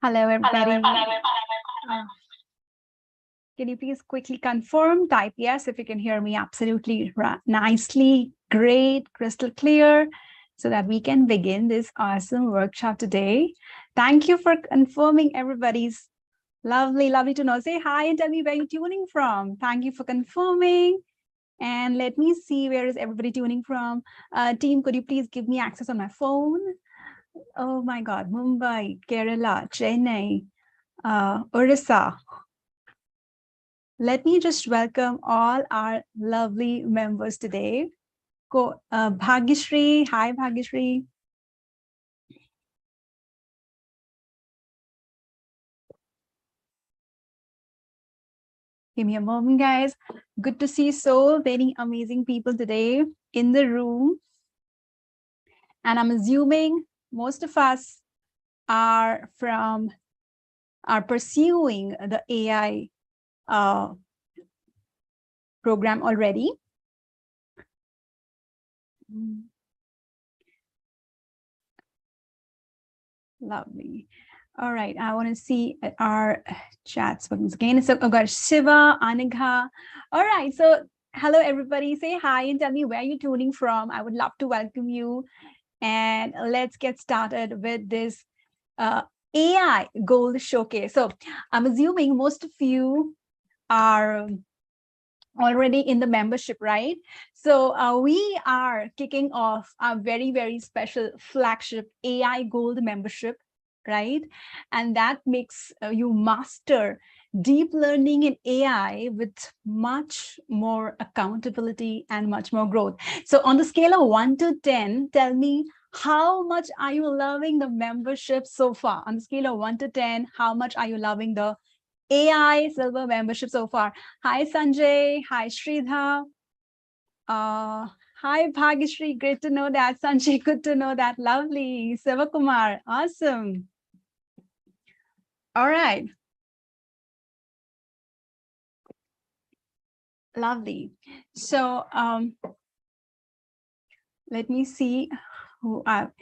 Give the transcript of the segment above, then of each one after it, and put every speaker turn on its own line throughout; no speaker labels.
Hello, everybody. Can you please quickly confirm? Type yes if you can hear me absolutely nicely, great, crystal clear, so that we can begin this awesome workshop today. Thank you for confirming, everybody's lovely to know. Say hi and tell me where you're tuning from. Thank you for confirming. And let me see, where is everybody tuning from? Team, could you please give me access on my phone? Oh my God, Mumbai, Kerala, Chennai, Orissa. Let me just welcome all our lovely members today. Bhagyashree, hi Bhagyashree. Give me a moment, guys. Good to see so many amazing people today in the room. And I'm assuming most of us are pursuing the AI program already. Lovely. All right, I want to see our chats once again. So I've got Shiva, Anigha. All right, so hello everybody. Say hi and tell me where you're tuning from. I would love to welcome you. And let's get started with this AI Gold Showcase. So I'm assuming most of you are already in the membership, right? So we are kicking off a very special flagship AI Gold membership, right? And that makes you master deep learning in AI with much more accountability and much more growth. So on the scale of 1 to 10, tell me, how much are you loving the membership so far? On the scale of 1 to 10, how much are you loving the AI Silver membership so far? Hi, Sanjay. Hi, Sridhar. Hi, Bhagyashree. Great to know that. Sanjay, good to know that. Lovely. Sivakumar, awesome. All right. Lovely. So let me see who are.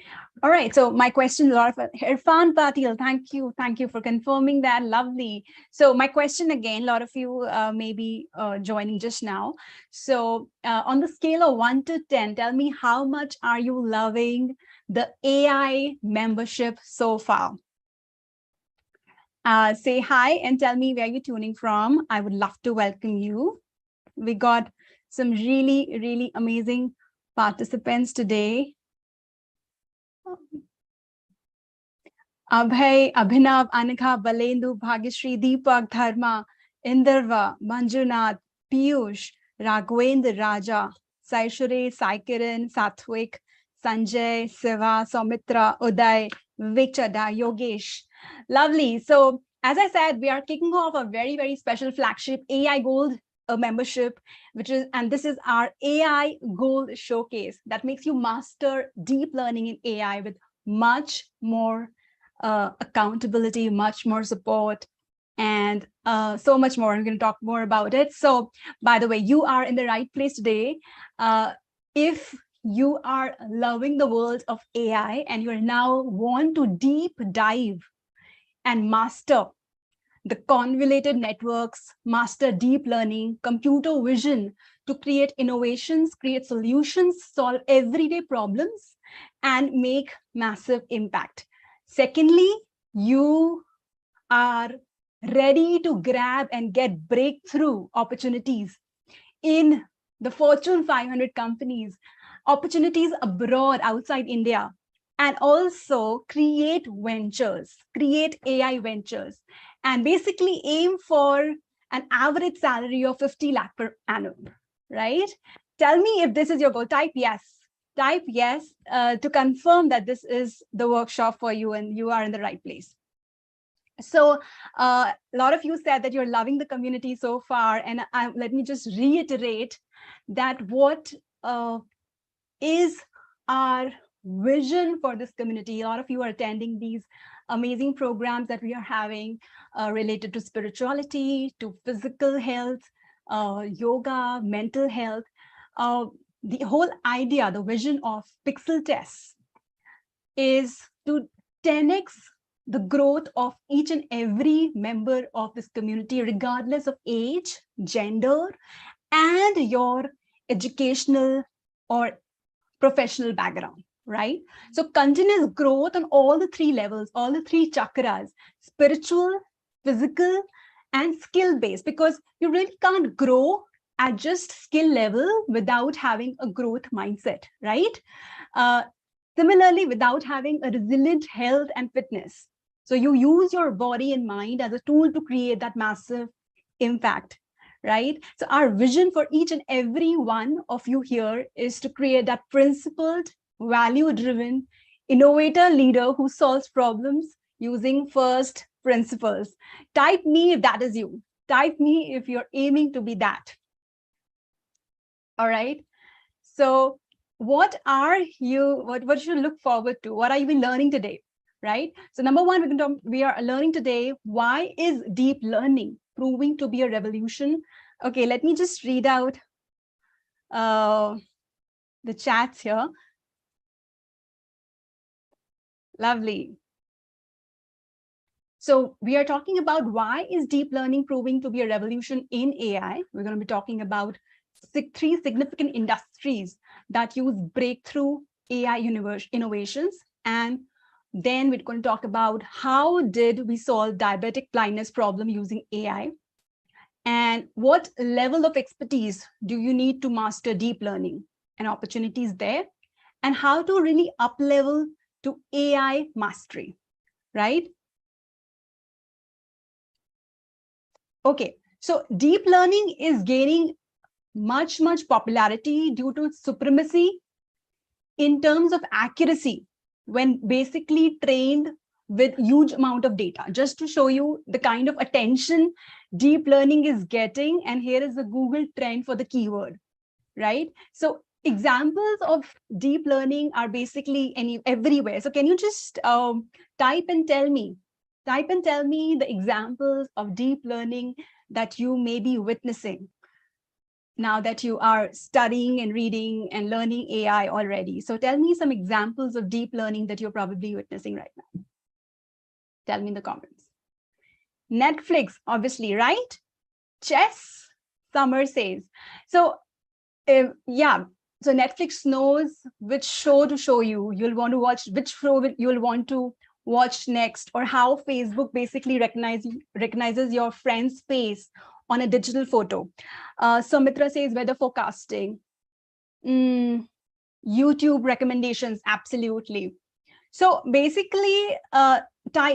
All right, so my question, a lot of Irfan Patil, thank you for confirming that. Lovely. So my question again, a lot of you may be joining just now. So on the scale of 1 to 10, tell me, how much are you loving the AI membership so far? Say hi and tell me where you're tuning from. I would love to welcome you. We got some really amazing participants today. Abhay, Abhinav, Anika, Balendu, Bhagyashree, Deepak, Dharma, Indarva, Manjunath, Piyush, Raghavendra, Raja, Saishure, Saikiran, Sathwik, Sanjay, Siva, Soumitra, Uday, Vichada, Yogesh. Lovely. So as I said, we are kicking off a very special flagship AI Gold membership, and this is our AI Gold Showcase that makes you master deep learning in AI with much more accountability, much more support, and so much more. I'm going to talk more about it. So by the way, you are in the right place today. If you are loving the world of AI and you now want to deep dive and master the convoluted networks, master deep learning, computer vision to create innovations, create solutions, solve everyday problems, and make massive impact. Secondly, you are ready to grab and get breakthrough opportunities in the Fortune 500 companies, opportunities abroad outside India, and also create ventures, create AI ventures, and basically aim for an average salary of 50 lakh per annum, right? Tell me if this is your goal. Type yes. Type yes to confirm that this is the workshop for you and you are in the right place. So a lot of you said that you're loving the community so far, and let me just reiterate that what is our vision for this community. A lot of you are attending these amazing programs that we are having related to spirituality, to physical health, yoga, mental health. The whole idea, the vision of Pixeltests is to 10x the growth of each and every member of this community, regardless of age, gender, and your educational or professional background, right? So continuous growth on all the three levels, all the three chakras, spiritual, physical, and skill-based, because you really can't grow at just skill level without having a growth mindset, right? Similarly, without having a resilient health and fitness. So you use your body and mind as a tool to create that massive impact, right? So our vision for each and every one of you here is to create that principled, value-driven, innovator leader who solves problems using first principles. Type me if that is you. Type me if you're aiming to be that. All right. So what should you look forward to? What are you learning today? Right? So number one, we are learning today, why is deep learning proving to be a revolution? Okay, let me just read out the chats here. Lovely. So we are talking about why is deep learning proving to be a revolution in AI. We're going to be talking about three significant industries that use breakthrough AI innovations. And then we're going to talk about how did we solve diabetic blindness problem using AI, and what level of expertise do you need to master deep learning and opportunities there, and how to really up level to AI mastery, right? Okay, so deep learning is gaining much popularity due to its supremacy in terms of accuracy when basically trained with huge amount of data. Just to show you the kind of attention deep learning is getting, and here is the Google trend for the keyword, right? So examples of deep learning are basically everywhere. So can you just type and tell me the examples of deep learning that you may be witnessing now that you are studying and reading and learning AI already. So tell me some examples of deep learning that you're probably witnessing right now. Tell me in the comments. Netflix, obviously, right? Chess, Summer says. So yeah, so Netflix knows which show to show you. You'll want to watch, which show you'll want to watch next, or how Facebook basically recognizes your friend's face on a digital photo. So Mitra says weather forecasting. YouTube recommendations, absolutely. So basically,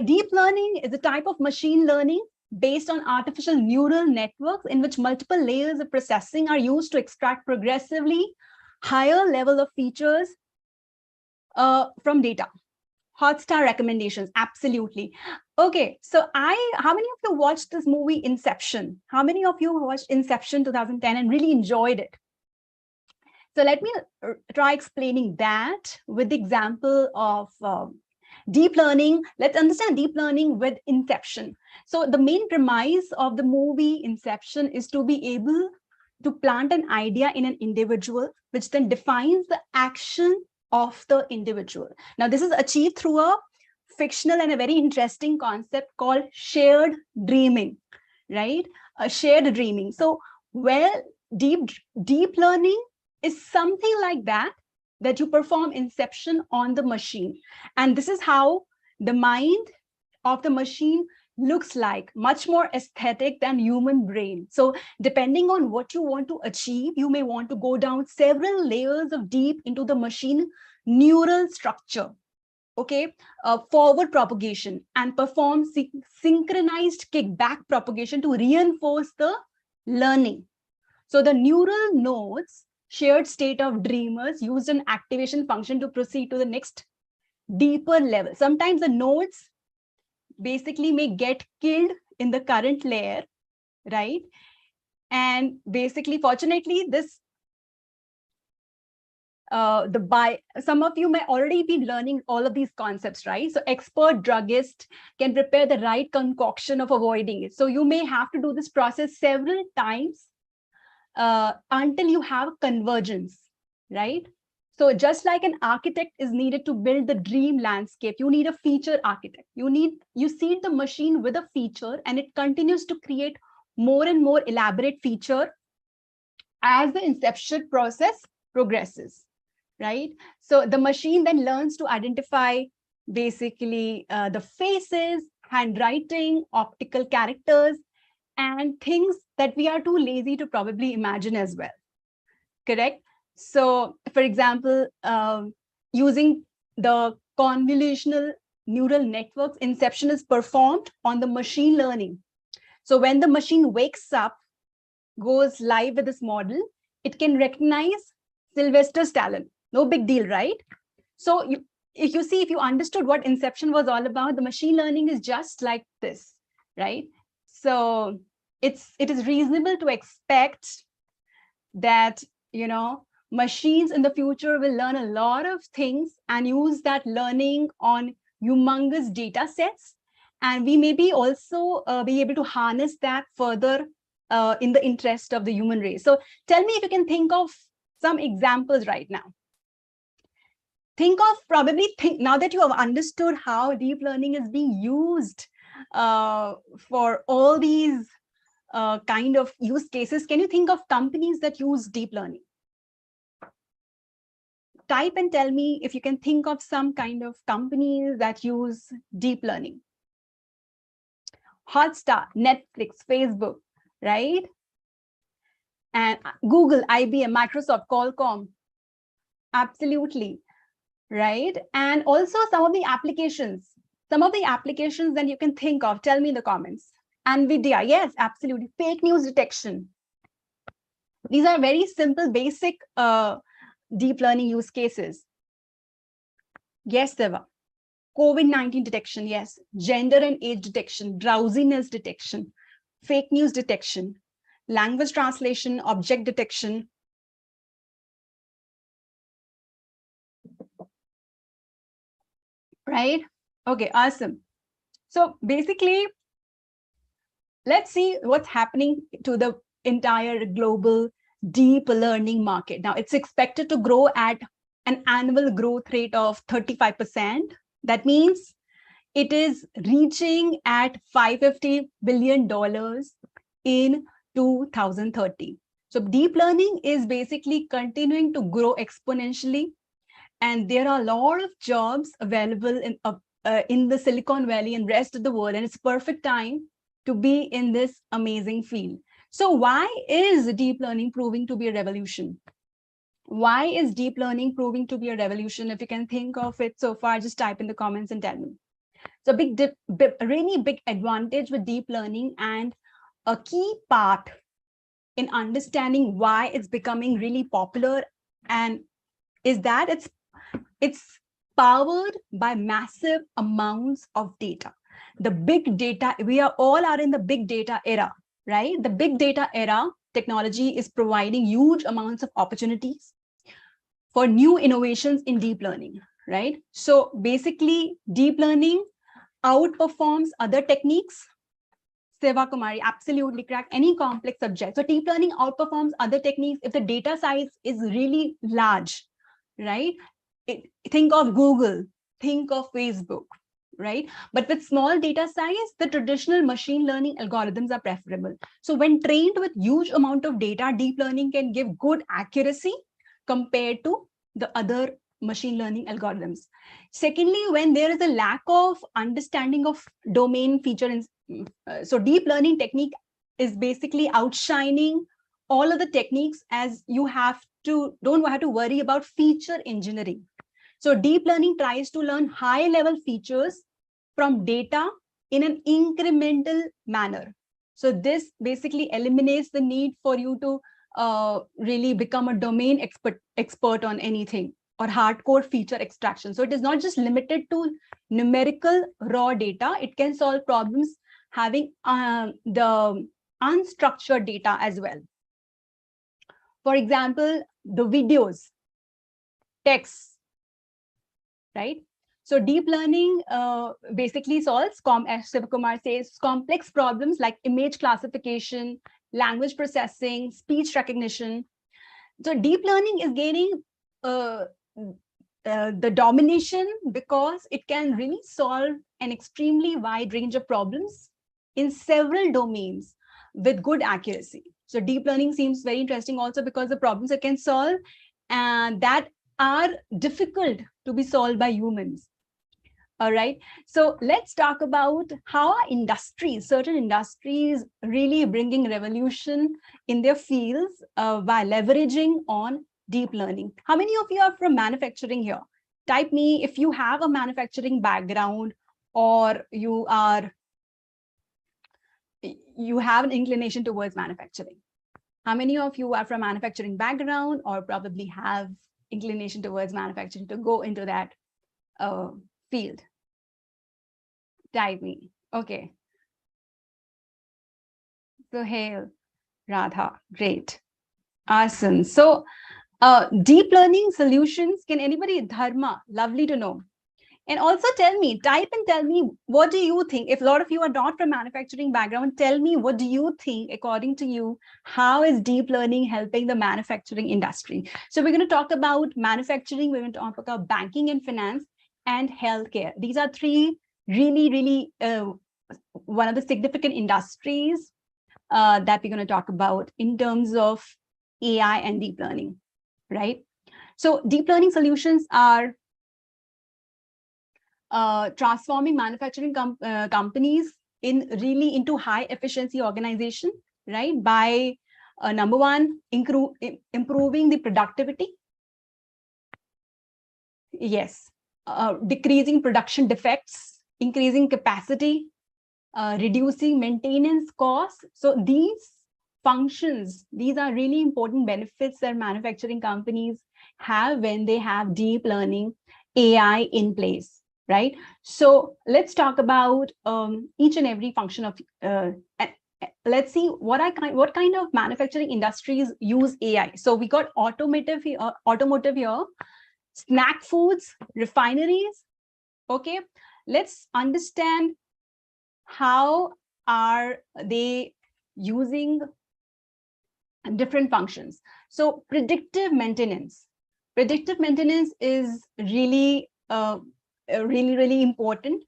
deep learning is a type of machine learning based on artificial neural networks in which multiple layers of processing are used to extract progressively higher level of features from data. Hotstar recommendations, absolutely. Okay, so how many of you watched this movie Inception? How many of you watched Inception 2010 and really enjoyed it? So let me try explaining that with the example of deep learning. Let's understand deep learning with Inception. So the main premise of the movie Inception is to be able to plant an idea in an individual, which then defines the action of the individual. Now, this is achieved through a fictional and a very interesting concept called shared dreaming, right? A shared dreaming. So, well, deep learning is something like that you perform inception on the machine. And this is how the mind of the machine looks like, much more aesthetic than human brain. So depending on what you want to achieve, you may want to go down several layers of deep into the machine neural structure, okay, forward propagation, and perform synchronized kickback propagation to reinforce the learning. So the neural nodes, shared state of dreamers, used an activation function to proceed to the next deeper level. Sometimes the nodes basically may get killed in the current layer, right? And basically, fortunately, this some of you may already be learning all of these concepts, right? So expert druggist can prepare the right concoction of avoiding it. So you may have to do this process several times until you have convergence, right? So just like an architect is needed to build the dream landscape, you need a feature architect. You seed the machine with a feature, and it continues to create more and more elaborate feature as the inception process progresses, right? So the machine then learns to identify basically the faces, handwriting, optical characters, and things that we are too lazy to probably imagine as well, correct? So for example, using the convolutional neural networks, inception is performed on the machine learning. So when the machine wakes up, goes live with this model, it can recognize Sylvester Stallone. No big deal, right? So if you understood what inception was all about, the machine learning is just like this, right? So it is reasonable to expect that, machines in the future will learn a lot of things and use that learning on humongous data sets. And we may be also be able to harness that further in the interest of the human race. So tell me if you can think of some examples right now. Now that you have understood how deep learning is being used for all these kind of use cases, can you think of companies that use deep learning? Type and tell me if you can think of some kind of companies that use deep learning. Hotstar, Netflix, Facebook, right? And Google, IBM, Microsoft, Qualcomm, absolutely, right? And also some of the applications that you can think of, tell me in the comments. NVIDIA, yes, absolutely. Fake news detection. These are very simple, basic deep learning use cases. Yes, Deva. COVID-19 detection, yes. Gender and age detection, drowsiness detection, fake news detection, language translation, object detection. Right? Okay, awesome. So basically, let's see what's happening to the entire global deep learning market. Now, it's expected to grow at an annual growth rate of 35%. That means it is reaching at $550 billion in 2030. So deep learning is basically continuing to grow exponentially. And there are a lot of jobs available in the Silicon Valley and rest of the world. And it's perfect time to be in this amazing field. So why is deep learning proving to be a revolution? Why is deep learning proving to be a revolution? If you can think of it so far, just type in the comments and tell me. So really big advantage with deep learning, and a key part in understanding why it's becoming really popular, and is that it's powered by massive amounts of data. The big data, we are all in the big data era, right? The big data era technology is providing huge amounts of opportunities for new innovations in deep learning, right? So basically, deep learning outperforms other techniques. Seva Kumari, absolutely correct. Any complex subject. So deep learning outperforms other techniques if the data size is really large, right? Think of Google, think of Facebook, right? But with small data size, the traditional machine learning algorithms are preferable. So when trained with huge amount of data, deep learning can give good accuracy compared to the other machine learning algorithms. Secondly, when there is a lack of understanding of domain feature, so deep learning technique is basically outshining all of the techniques, as you don't have to worry about feature engineering. So deep learning tries to learn high level features from data in an incremental manner. So this basically eliminates the need for you to really become a domain expert on anything, or hardcore feature extraction. So it is not just limited to numerical raw data. It can solve problems having the unstructured data as well. For example, the videos, text, right? So deep learning basically solves, as Sivakumar says, complex problems like image classification, language processing, speech recognition. So deep learning is gaining the domination, because it can really solve an extremely wide range of problems in several domains with good accuracy. So deep learning seems very interesting also because the problems it can solve and that are difficult to be solved by humans. All right. So let's talk about how industries, certain industries, really bringing revolution in their fields by leveraging on deep learning. How many of you are from manufacturing here? Type me if you have a manufacturing background or you have an inclination towards manufacturing. How many of you are from manufacturing background or probably have inclination towards manufacturing to go into that field? Type me. Okay. So, hail, Radha. Great. Awesome. So, deep learning solutions, can anybody, Dharma, lovely to know. And also tell me, type and tell me, what do you think? If a lot of you are not from manufacturing background, tell me, what do you think, according to you, how is deep learning helping the manufacturing industry? So we're going to talk about manufacturing, we're going to talk about banking and finance and healthcare. These are three really, one of the significant industries that we're going to talk about in terms of AI and deep learning, right? So deep learning solutions are transforming manufacturing companies into high efficiency organization, right? By number one, improving the productivity. Yes, decreasing production defects, increasing capacity, reducing maintenance costs. So these functions, these are really important benefits that manufacturing companies have when they have deep learning AI in place, right? So let's talk about each and every function of, let's see what kind of manufacturing industries use AI. So we got automotive here, snack foods, refineries. Okay, let's understand how are they using different functions. So predictive maintenance. Predictive maintenance is really, really important,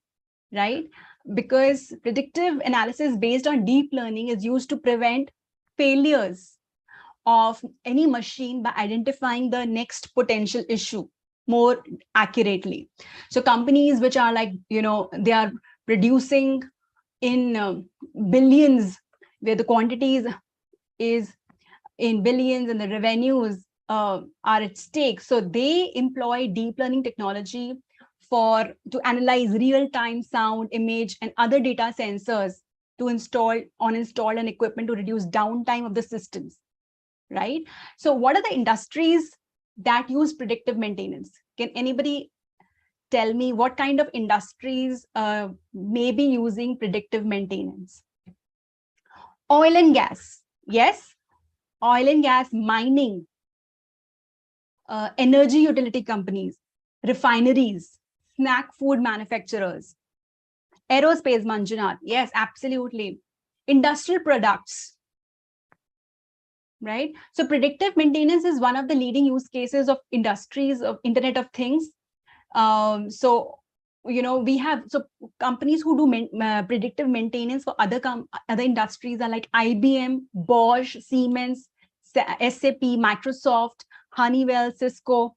right? Because predictive analysis based on deep learning is used to prevent failures of any machine by identifying the next potential issue more accurately. So companies which are like, they are producing in billions, where the quantities is in billions and the revenues are at stake. So they employ deep learning technology to analyze real-time sound, image, and other data sensors to install an equipment to reduce downtime of the systems, right? So what are the industries that use predictive maintenance? Can anybody tell me what kind of industries may be using predictive maintenance? Oil and gas. Yes, oil and gas, mining, energy utility companies, refineries, snack food manufacturers, aerospace, Manjunath. Yes, absolutely. Industrial products, right? So predictive maintenance is one of the leading use cases of industries of Internet of Things. So we have companies who do predictive maintenance for other industries are like IBM, Bosch, Siemens, SAP, Microsoft, Honeywell, Cisco,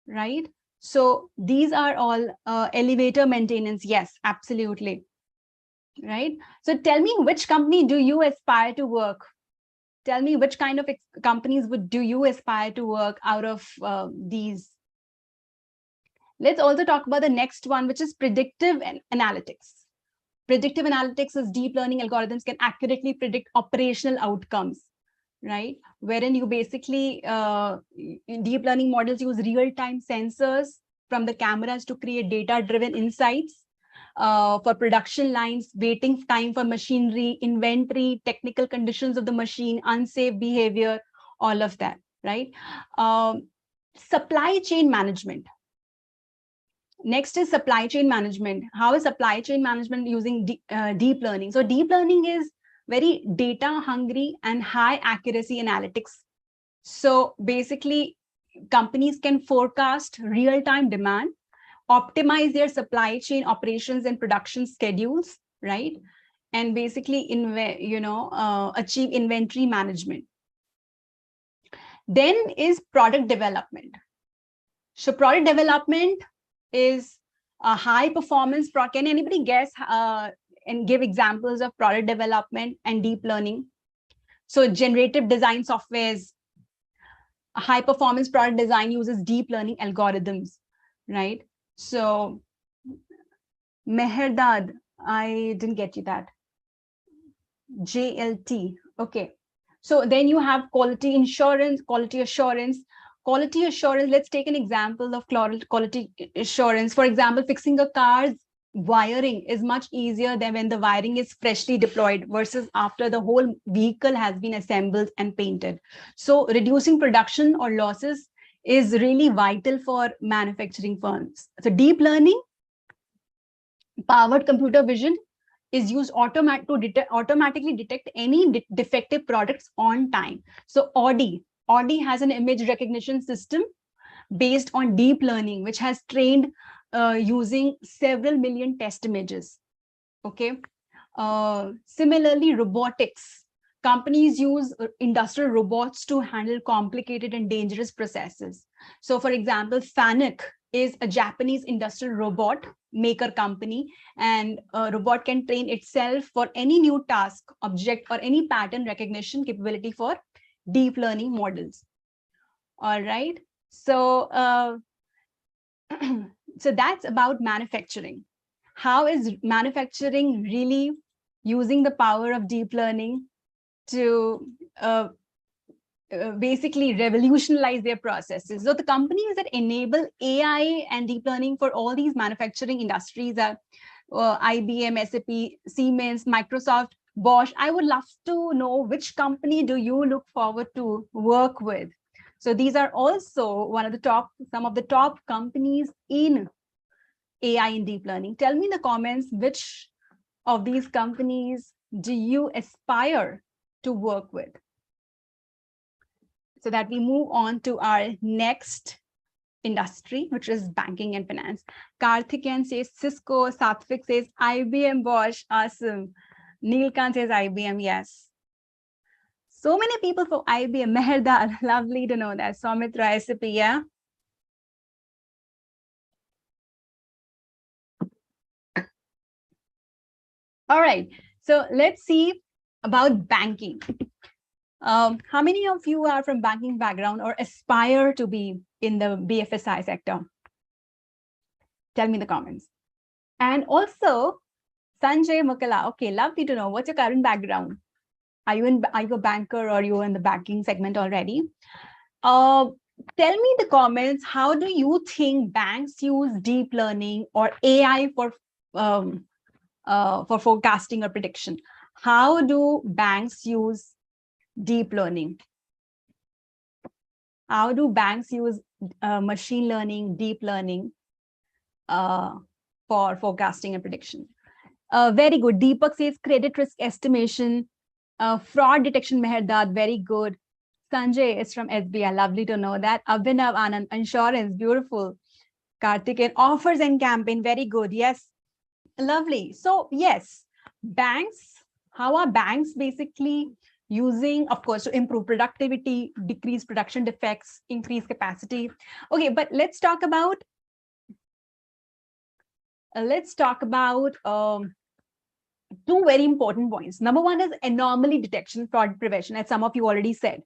right? So these are all elevator maintenance. Yes, absolutely, right? So tell me, which company do you aspire to work? Tell me which kind of companies do you aspire to work out of these? Let's also talk about the next one, which is predictive analytics. Predictive analytics is deep learning algorithms can accurately predict operational outcomes, right? Wherein you basically, deep learning models use real-time sensors from the cameras to create data-driven insights for production lines, waiting time for machinery, inventory, technical conditions of the machine, unsafe behavior, all of that, right? Supply chain management. Next is supply chain management. How is supply chain management using deep learning? So deep learning is very data hungry and high accuracy analytics. So basically, companies can forecast real-time demand, optimize their supply chain operations and production schedules, right? And basically, achieve inventory management. Then is product development. So product development is a high performance. Can anybody guess and give examples of product development and deep learning? So generative design softwares, a high performance product design uses deep learning algorithms, right? So Meherdad, I didn't get you that. JLT, okay. So then you have quality assurance. Quality assurance, let's take an example of quality assurance. For example, fixing a car's wiring is much easier than when the wiring is freshly deployed versus after the whole vehicle has been assembled and painted. So reducing production or losses is really vital for manufacturing firms. So deep learning, powered computer vision is used automatically detect any defective products on time. So Audi has an image recognition system based on deep learning, which has trained using several million test images. Okay. Similarly, robotics. Companies use industrial robots to handle complicated and dangerous processes. So, for example, Fanuc is a Japanese industrial robot maker company, and a robot can train itself for any new task, object, or any pattern recognition capability for deep learning models. All right. So, so that's about manufacturing. How is manufacturing really using the power of deep learning to basically revolutionize their processes? So the companies that enable AI and deep learning for all these manufacturing industries are IBM, SAP, Siemens, Microsoft, Bosch. I would love to know which company do you look forward to work with. So these are also some of the top companies in AI and deep learning. Tell me in the comments, which of these companies do you aspire to work with? So that we move on to our next industry, which is banking and finance. Karthikeyan says Cisco, Satvik says IBM, Bosch, awesome. Neelkant says IBM, yes. So many people for IBM. Meherdar, lovely to know that. Soumitra, SAP, yeah. All right, so let's see about banking. How many of you are from banking background or aspire to be in the BFSI sector? Tell me in the comments. And also, Sanjay Mukala, okay, lovely to know. What's your current background? Are you a banker or are you in the banking segment already? Tell me in the comments, how do you think banks use deep learning or AI for forecasting or prediction? How do banks use deep learning? How do banks use machine learning, deep learning for forecasting and prediction? Very good. Deepak says credit risk estimation, fraud detection, Meherdad, very good. Sanjay is from SBI, lovely to know that. Abhinav Anand, insurance, beautiful. Karthikeyan, offers and campaign, very good. Yes, lovely. So yes, banks, how are banks basically using, of course, to improve productivity, decrease production defects, increase capacity? Okay, but let's talk about two very important points. Number one is anomaly detection, fraud prevention, as some of you already said,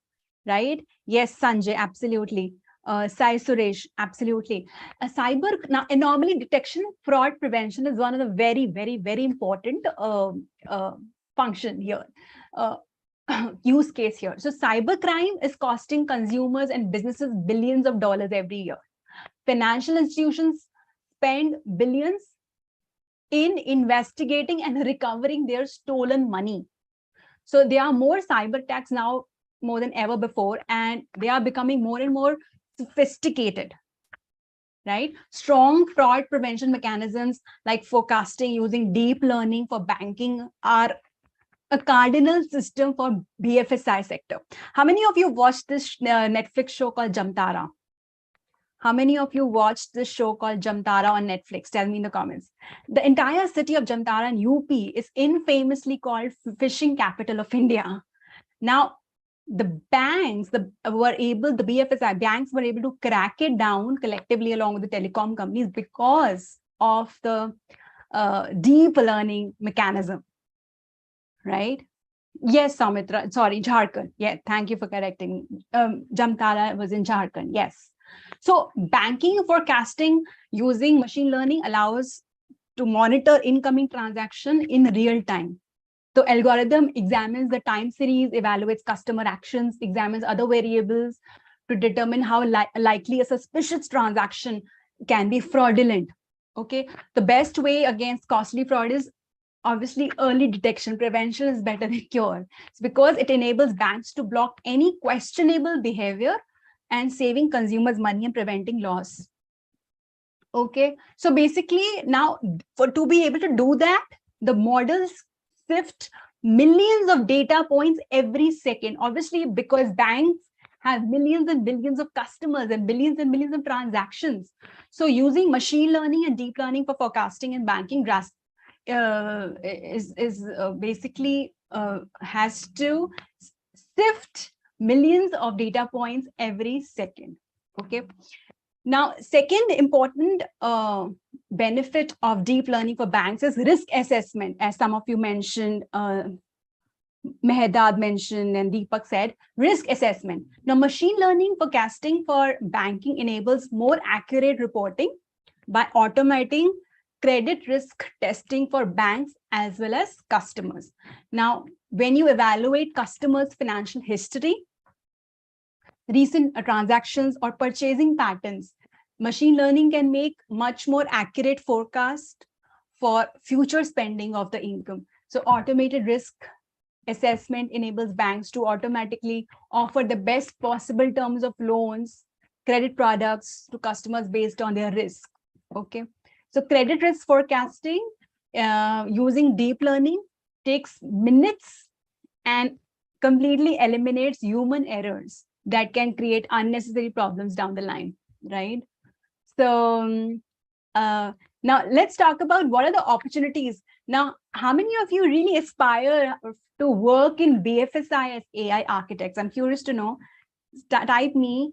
right? Yes, Sanjay, absolutely. Sai Suresh, absolutely. Now, anomaly detection, fraud prevention is one of the very, very, very important function here, use case here. So cybercrime is costing consumers and businesses billions of dollars every year. Financial institutions spend billions in investigating and recovering their stolen money. So there are more cyber attacks now more than ever before, and they are becoming more and more sophisticated, right? Strong fraud prevention mechanisms like forecasting using deep learning for banking are a cardinal system for BFSI sector. How many of you watched this Netflix show called Jamtara? How many of you watched this show called Jamtara on Netflix? Tell me in the comments. The entire city of Jamtara in UP is infamously called fishing capital of India. Now, the banks, the BFSI banks were able to crack it down collectively along with the telecom companies because of the deep learning mechanism, right? Yes, Samitra, sorry, Jharkhand. Yeah, thank you for correcting. Jamtara was in Jharkhand, yes. So banking forecasting using machine learning allows to monitor incoming transaction in real time. The algorithm examines the time series, evaluates customer actions, examines other variables to determine how likely a suspicious transaction can be fraudulent. Okay, the best way against costly fraud is obviously early detection. Prevention is better than cure. It's because it enables banks to block any questionable behavior and saving consumers money and preventing loss. Okay, so basically now to be able to do that, the models sift millions of data points every second, obviously because banks have millions and billions of customers and billions of transactions. So using machine learning and deep learning for forecasting and banking basically has to sift millions of data points every second. Okay. Now, second important benefit of deep learning for banks is risk assessment, as some of you mentioned, Mehrdad mentioned and Deepak said, risk assessment. Now, machine learning forecasting for banking enables more accurate reporting by automating credit risk testing for banks as well as customers. Now, when you evaluate customers' financial history, recent transactions or purchasing patterns, machine learning can make much more accurate forecast for future spending of the income. So automated risk assessment enables banks to automatically offer the best possible terms of loans, credit products to customers based on their risk. Okay. So credit risk forecasting using deep learning takes minutes and completely eliminates human errors that can create unnecessary problems down the line, right? So now let's talk about what are the opportunities. Now, how many of you really aspire to work in BFSI as AI architects? I'm curious to know. Type me.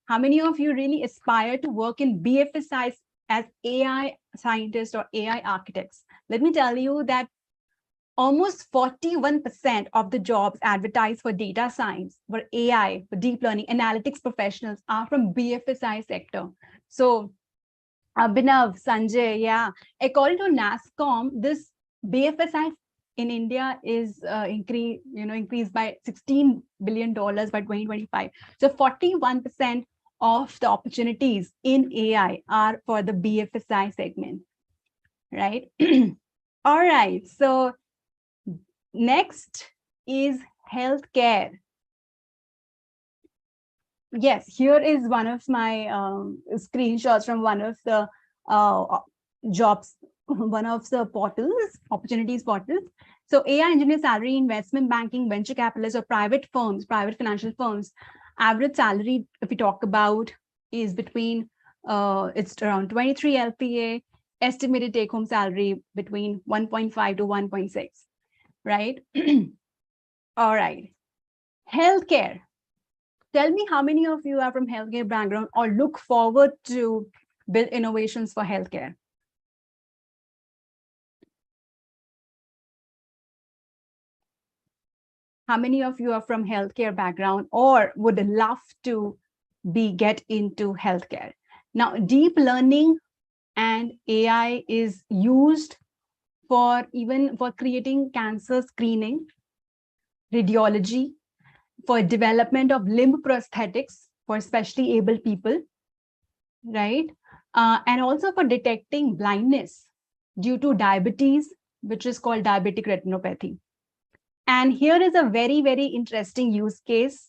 How many of you really aspire to work in BFSI as AI scientists or AI architects? Let me tell you that almost 41% of the jobs advertised for data science, for AI, for deep learning, analytics professionals are from BFSI sector. So Abhinav, Sanjay, yeah. According to NASSCOM, this BFSI in India is increased by $16 billion by 2025. So 41% of the opportunities in AI are for the BFSI segment, right? All right. So next is healthcare. Yes, here is one of my screenshots from one of the jobs, one of the portals, opportunities portals. So AI engineer salary, investment banking, venture capitalists or private firms, private financial firms, average salary, if we talk about, is between, it's around 23 LPA, estimated take home salary between 1.5 to 1.6, right? All right. Healthcare. Tell me how many of you are from healthcare background or look forward to build innovations for healthcare. How many of you are from healthcare background or would love to get into healthcare? Now, deep learning and AI is used for creating cancer screening, radiology, for development of limb prosthetics for specially able people, right? And also for detecting blindness due to diabetes, which is called diabetic retinopathy. And here is a very, very interesting use case.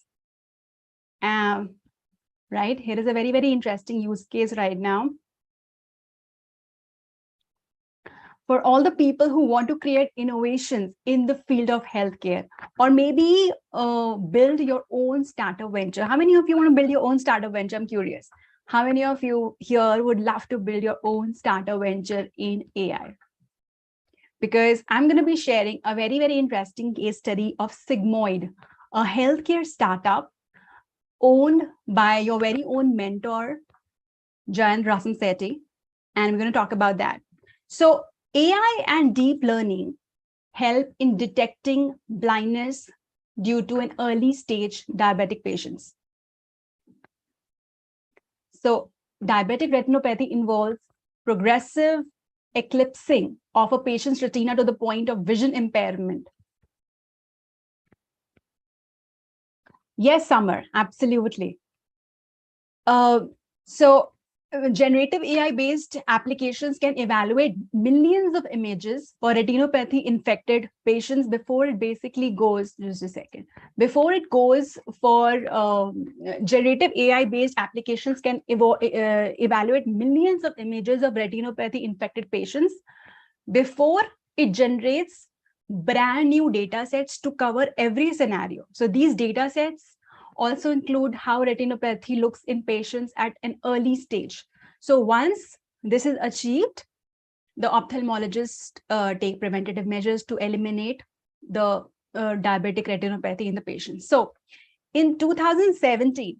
Right, here is a very, very interesting use case right now. For all the people who want to create innovations in the field of healthcare, or maybe build your own startup venture. How many of you want to build your own startup venture? I'm curious. How many of you here would love to build your own startup venture in AI? Because I'm going to be sharing a very, very interesting case study of Sigmoid, a healthcare startup owned by your very own mentor, Jayant Rasamsetti. And we're going to talk about that. So AI and deep learning help in detecting blindness due to an early stage diabetic patients. So diabetic retinopathy involves progressive eclipsing of a patient's retina to the point of vision impairment. Yes, Summer, absolutely. Generative AI-based applications can evaluate millions of images for retinopathy infected patients before it basically goes, just a second, before it goes for generative AI-based applications can evaluate millions of images of retinopathy infected patients before it generates brand new data sets to cover every scenario. So these data sets also include how retinopathy looks in patients at an early stage. So once this is achieved, the ophthalmologists take preventative measures to eliminate the diabetic retinopathy in the patient. So in 2017,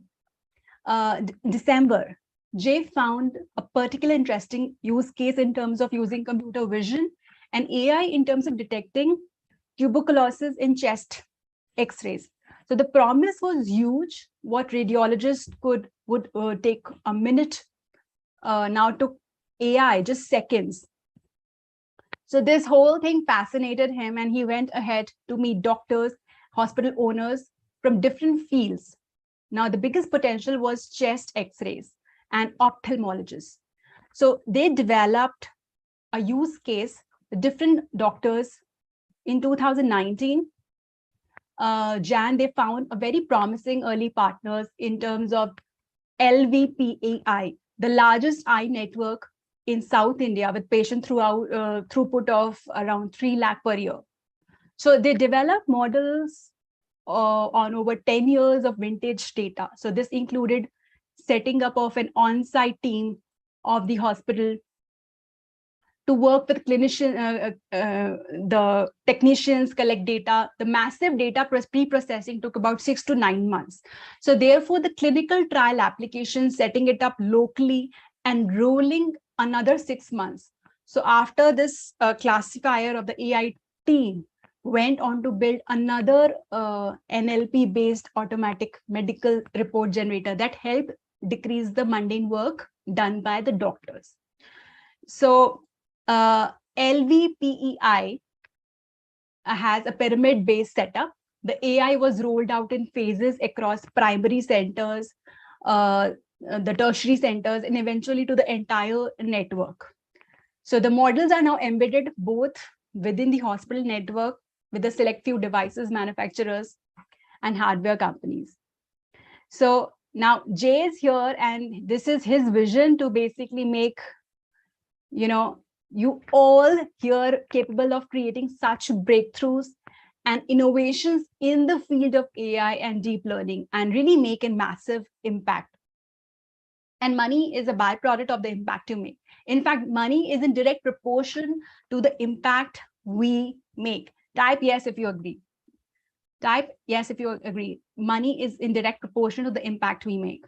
December, Jay found a particular interesting use case in terms of using computer vision and AI in terms of detecting tuberculosis in chest X-rays. So the promise was huge. What radiologists would take a minute now took AI just seconds. So this whole thing fascinated him, and he went ahead to meet doctors, hospital owners from different fields. Now the biggest potential was chest X-rays and ophthalmologists. So they developed a use case with different doctors. In 2019, Jan, they found a very promising early partners in terms of LVPAI, the largest eye network in South India with patient throughput of around 3 lakh per year. So they developed models on over 10 years of vintage data. So this included setting up of an on-site team of the hospital to work with clinicians, the technicians, collect data. The massive data pre-processing took about 6 to 9 months. So therefore, the clinical trial application, setting it up locally and rolling another 6 months. So after this classifier of the AI team went on to build another NLP-based automatic medical report generator that helped decrease the mundane work done by the doctors. So LVPEI has a pyramid-based setup. The AI was rolled out in phases across primary centers, the tertiary centers, and eventually to the entire network. So the models are now embedded both within the hospital network with the select few devices manufacturers and hardware companies. So now Jay is here, and this is his vision to basically make, you all here capable of creating such breakthroughs and innovations in the field of AI and deep learning and really make a massive impact. And money is a byproduct of the impact you make. In fact, money is in direct proportion to the impact we make. Type yes if you agree. Type yes if you agree. Money is in direct proportion to the impact we make.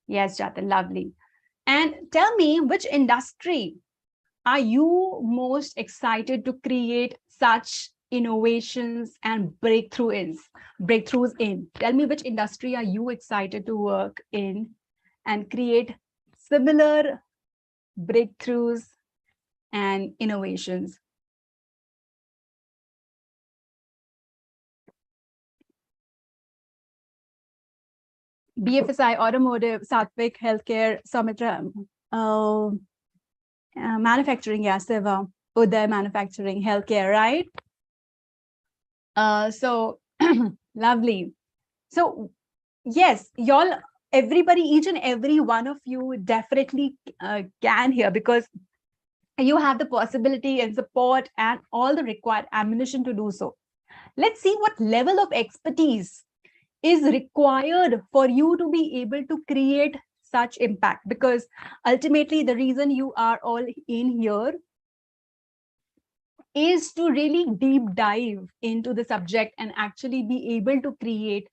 Yes, Jatin, lovely. And tell me, which industry are you most excited to create such innovations and breakthroughs in? Tell me, which industry are you excited to work in and create similar breakthroughs and innovations? BFSI, automotive, Satvik, healthcare, Sumitra, manufacturing, yeah, Siva, Uday, manufacturing, healthcare, right? So lovely. So yes, y'all, everybody, each and every one of you definitely can here, because you have the possibility and support and all the required ammunition to do so. Let's see what level of expertise is required for you to be able to create such impact, because ultimately the reason you are all in here is to really deep dive into the subject and actually be able to create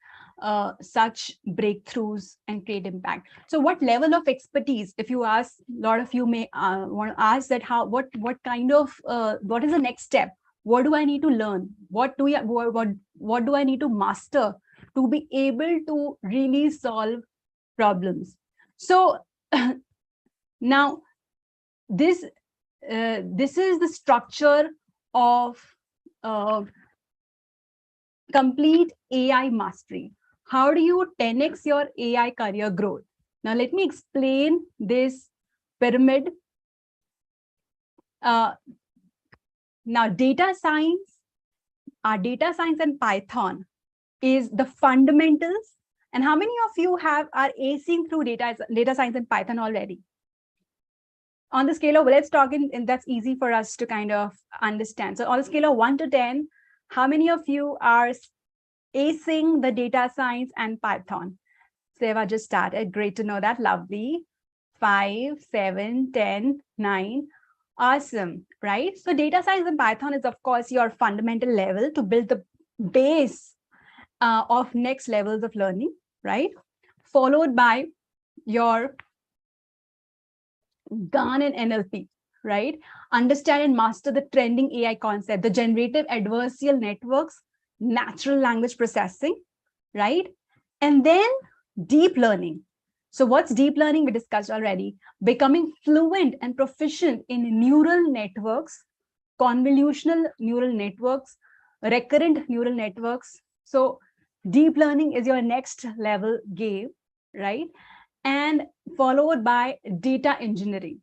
such breakthroughs and create impact. So what level of expertise, if you ask, a lot of you may want to ask that what kind of what is the next step, what do I need to learn, what do I need to master to be able to really solve problems. So now this is the structure of complete AI mastery. How do you 10x your AI career growth? Now, let me explain this pyramid. Now, data science and Python is the fundamentals. And how many of you are acing through data science and Python already? On the scale of, let's talk and that's easy for us to kind of understand. So on the scale of 1 to 10, how many of you are acing the data science and Python? Seva just started. Great to know that. Lovely. 5, 7, 10, 9. Awesome, right? So data science and Python is, of course, your fundamental level to build the base of next levels of learning, right? Followed by your GAN and NLP, right? Understand and master the trending AI concept, the generative adversarial networks, natural language processing, right? And then deep learning. So what's deep learning? We discussed already. Becoming fluent and proficient in neural networks, convolutional neural networks, recurrent neural networks. So deep learning is your next level game, right? And followed by data engineering.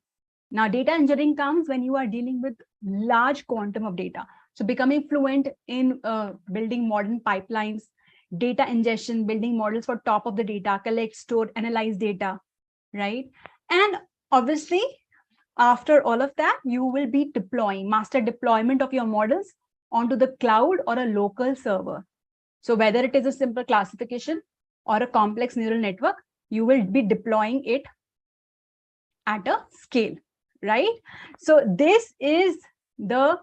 Now, data engineering comes when you are dealing with large quantum of data. So becoming fluent in building modern pipelines, data ingestion, building models for top of the data, collect, store, analyze data, right? And obviously, after all of that, you will be deploying, master deployment of your models onto the cloud or a local server. So whether it is a simple classification or a complex neural network, you will be deploying it at a scale, right? So this is the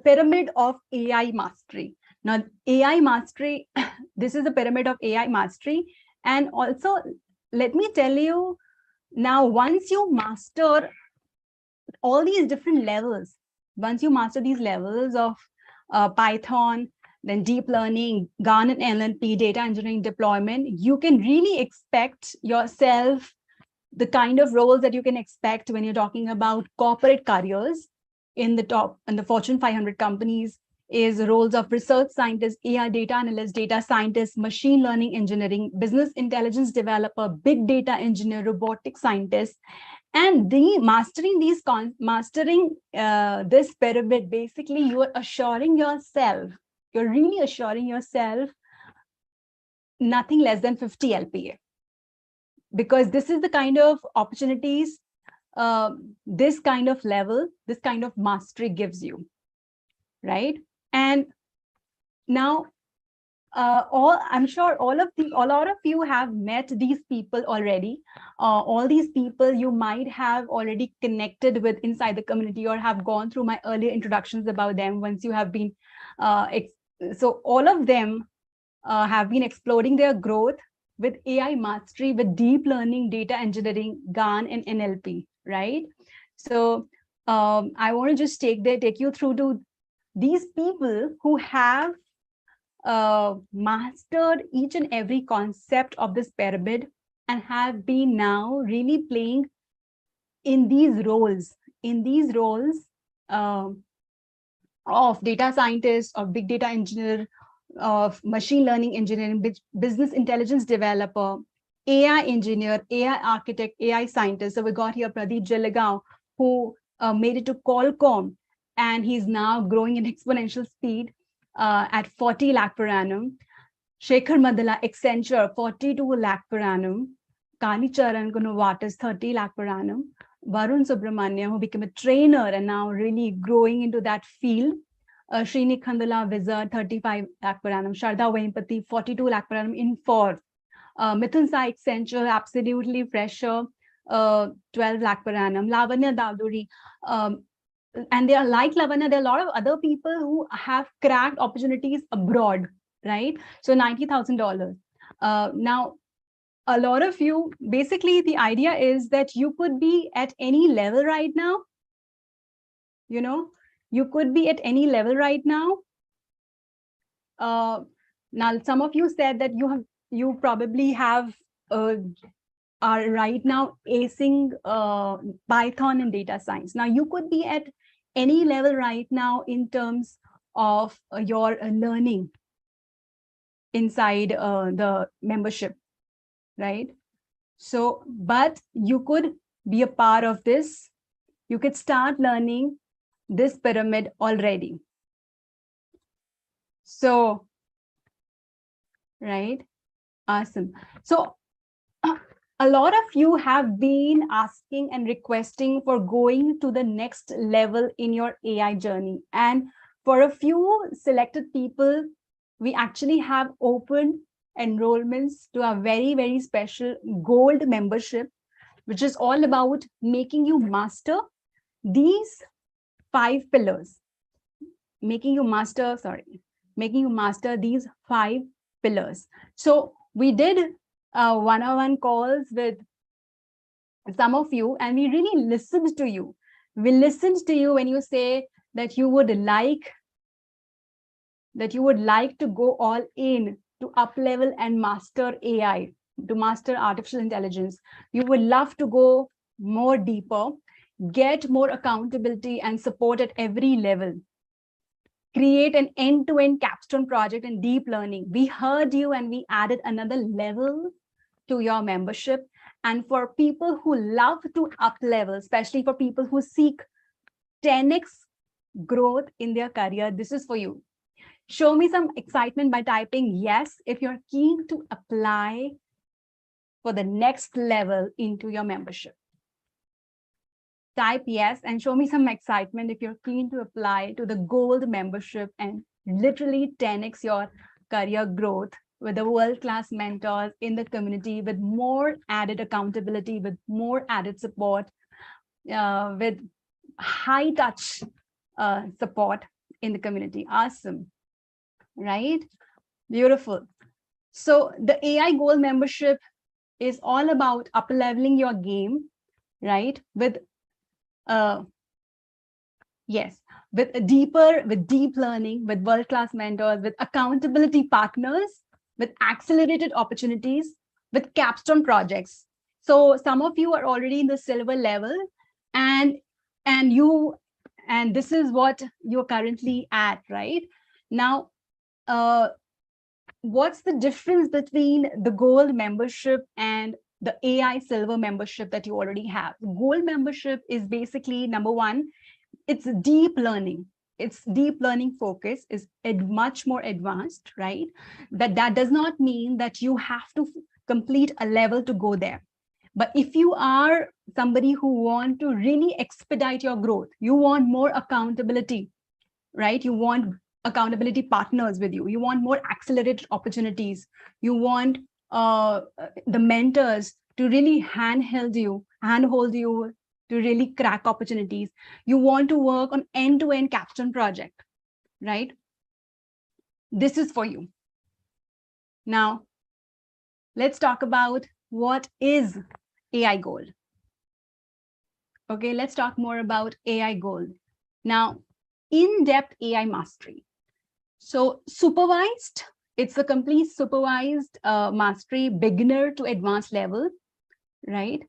pyramid of AI mastery. Now, AI mastery, this is the pyramid of AI mastery. And also, let me tell you now, once you master all these different levels, once you master these levels of Python, then deep learning, GAN and NLP, data engineering, deployment, you can really expect yourself the kind of roles that you can expect when you're talking about corporate careers in the Fortune 500 companies is roles of research scientist, AI data analyst, data scientist, machine learning engineering, business intelligence developer, big data engineer, robotic scientist. And mastering this pyramid, basically you are assuring yourself, you're really assuring yourself nothing less than 50 LPA. Because this is the kind of opportunities, this kind of level, this kind of mastery gives you, right? And now, I'm sure a lot of you have met these people already. All these people you might have already connected with inside the community or have gone through my earlier introductions about them once you have been, so all of them have been exploring their growth with AI mastery, with deep learning, data engineering, GAN and NLP, right? So I want to just take you through to these people who have mastered each and every concept of this pyramid and have been now really playing in these roles, of data scientist, of big data engineer, of machine learning engineering, business intelligence developer, AI engineer, AI architect, AI scientist. So we got here Pradeep Jalagaon, who made it to Qualcomm, and he's now growing in exponential speed at 40 lakh per annum. Shekhar Madala, Accenture, 42 lakh per annum. Kali Charan Gunawatas, 30 lakh per annum. Varun Subramania, who became a trainer and now really growing into that field, Srini Khandala, Wizard, 35 lakh per annum. Sharda Vaimpati, 42 lakh per annum in 4. Mithun Sai, Accenture, absolutely fresher, 12 lakh per annum. Lavanya Davduri, and they are like Lavanya, there are a lot of other people who have cracked opportunities abroad, right? So $90,000. Now, a lot of you, basically the idea is that you could be at any level right now. You know, you could be at any level right now. Now, some of you said that you probably have are right now acing Python and data science. Now, you could be at any level right now in terms of your learning inside the membership, right? So, but you could be a part of this. You could start learning this pyramid already. So, right, awesome. So, a lot of you have been asking and requesting for going to the next level in your AI journey. And for a few selected people, we actually have opened enrollments to a very, very special gold membership, which is all about making you master these 5 pillars, making you master these 5 pillars. So we did one-on-one calls with some of you, and we really listened to you. We listened to you when you say that you would like to go all in to up level and master AI, to master artificial intelligence. You would love to go more deeper, get more accountability and support at every level, create an end-to-end capstone project in deep learning. We heard you and we added another level to your membership. And for people who love to up level, especially for people who seek 10x growth in their career, this is for you. Show me some excitement by typing yes if you're keen to apply for the next level into your membership. Type yes and show me some excitement if you're keen to apply to the gold membership and literally 10x your career growth with the world-class mentors in the community, with more added accountability, with more added support, with high-touch support in the community. Awesome, right? Beautiful. So the AI Gold membership is all about up-leveling your game, right? With with deep learning, with world-class mentors, with accountability partners, with accelerated opportunities, with capstone projects. So some of you are already in the silver level, and this is what you're currently at, right? Now, what's the difference between the gold membership and the AI silver membership that you already have? Gold membership is basically, number one, it's deep learning. Its deep learning focus is much more advanced, right? That does not mean that you have to complete a level to go there. But if you are somebody who want to really expedite your growth, you want more accountability, right? You want accountability partners with you. You want more accelerated opportunities. You want the mentors to really handhold you to really crack opportunities. You want to work on end-to-end capstone project, right? This is for you. Now, let's talk about what is AI Gold. Okay, let's talk more about AI Gold. Now, in-depth AI mastery. So supervised, it's a complete supervised mastery, beginner to advanced level, right?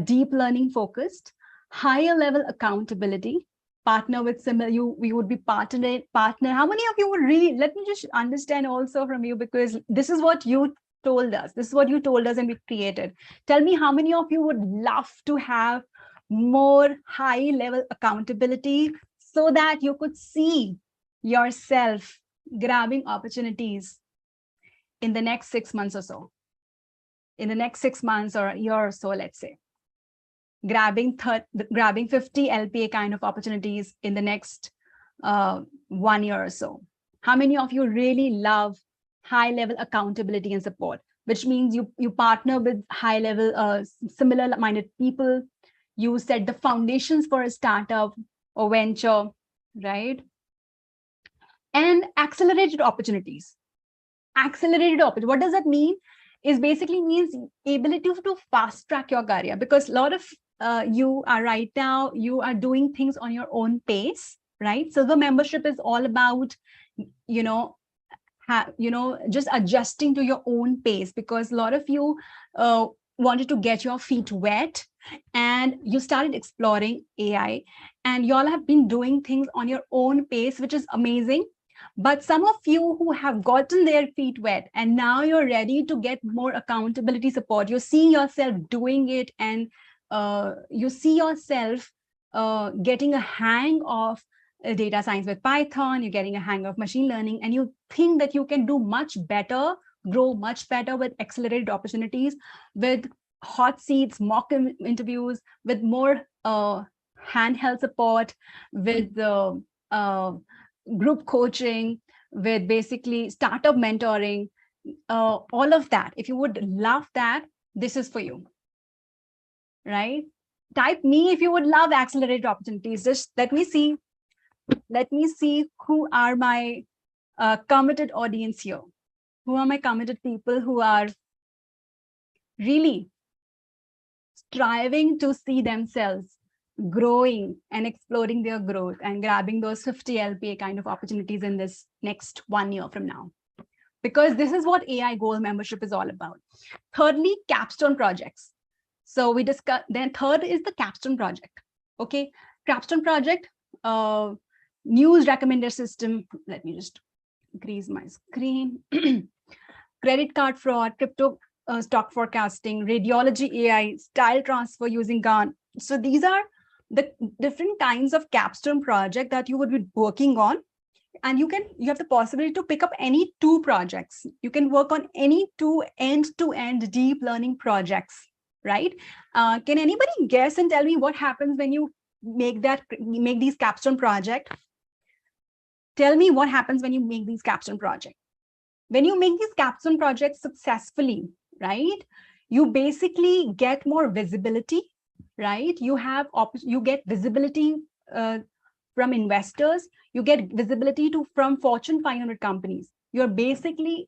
Deep learning focused, higher level accountability, partner with similar, we would be partner. How many of you would really, let me just understand also from you, because this is what you told us. This is what you told us and we created. Tell me how many of you would love to have more high level accountability so that you could see yourself grabbing opportunities in the next 6 months or so, in the next 6 months or a year or so, let's say, grabbing 50 LPA kind of opportunities in the next 1 year or so? How many of you really love high-level accountability and support, which means you partner with high-level, similar-minded people, you set the foundations for a startup or venture, right? And accelerated opportunities. What does that mean? Is basically means ability to fast track your career, because a lot of you are right now, you are doing things on your own pace, right? So the membership is all about, just adjusting to your own pace, because a lot of you wanted to get your feet wet and you started exploring AI, and y'all have been doing things on your own pace, which is amazing. But some of you who have gotten their feet wet and now you're ready to get more accountability support, you're seeing yourself doing it, and you see yourself getting a hang of data science with Python, you're getting a hang of machine learning, and you think that you can do much better, grow much better with accelerated opportunities, with hot seats, mock interviews, with more handheld support, with group coaching, with basically startup mentoring, all of that. If you would love that, this is for you, right? Type me if you would love accelerated opportunities. Just let me see who are my committed audience here. Who are my committed people who are really striving to see themselves growing and exploring their growth and grabbing those 50 LPA kind of opportunities in this next 1 year from now. Because this is what AI Gold membership is all about. Thirdly, capstone projects. So we discussed, then third is the capstone project. Okay, capstone project, news recommender system. Let me just increase my screen. Credit card fraud, crypto stock forecasting, radiology AI, style transfer using GAN. So these are the different kinds of capstone project that you would be working on. And you have the possibility to pick up any 2 projects. You can work on any 2 end-to-end deep learning projects, right? Can anybody guess and tell me what happens when you make these capstone projects? Tell me what happens when you make these capstone projects. When you make these capstone projects successfully, right, you basically get more visibility, right? You get visibility from investors, you get visibility from Fortune 500 companies. You're basically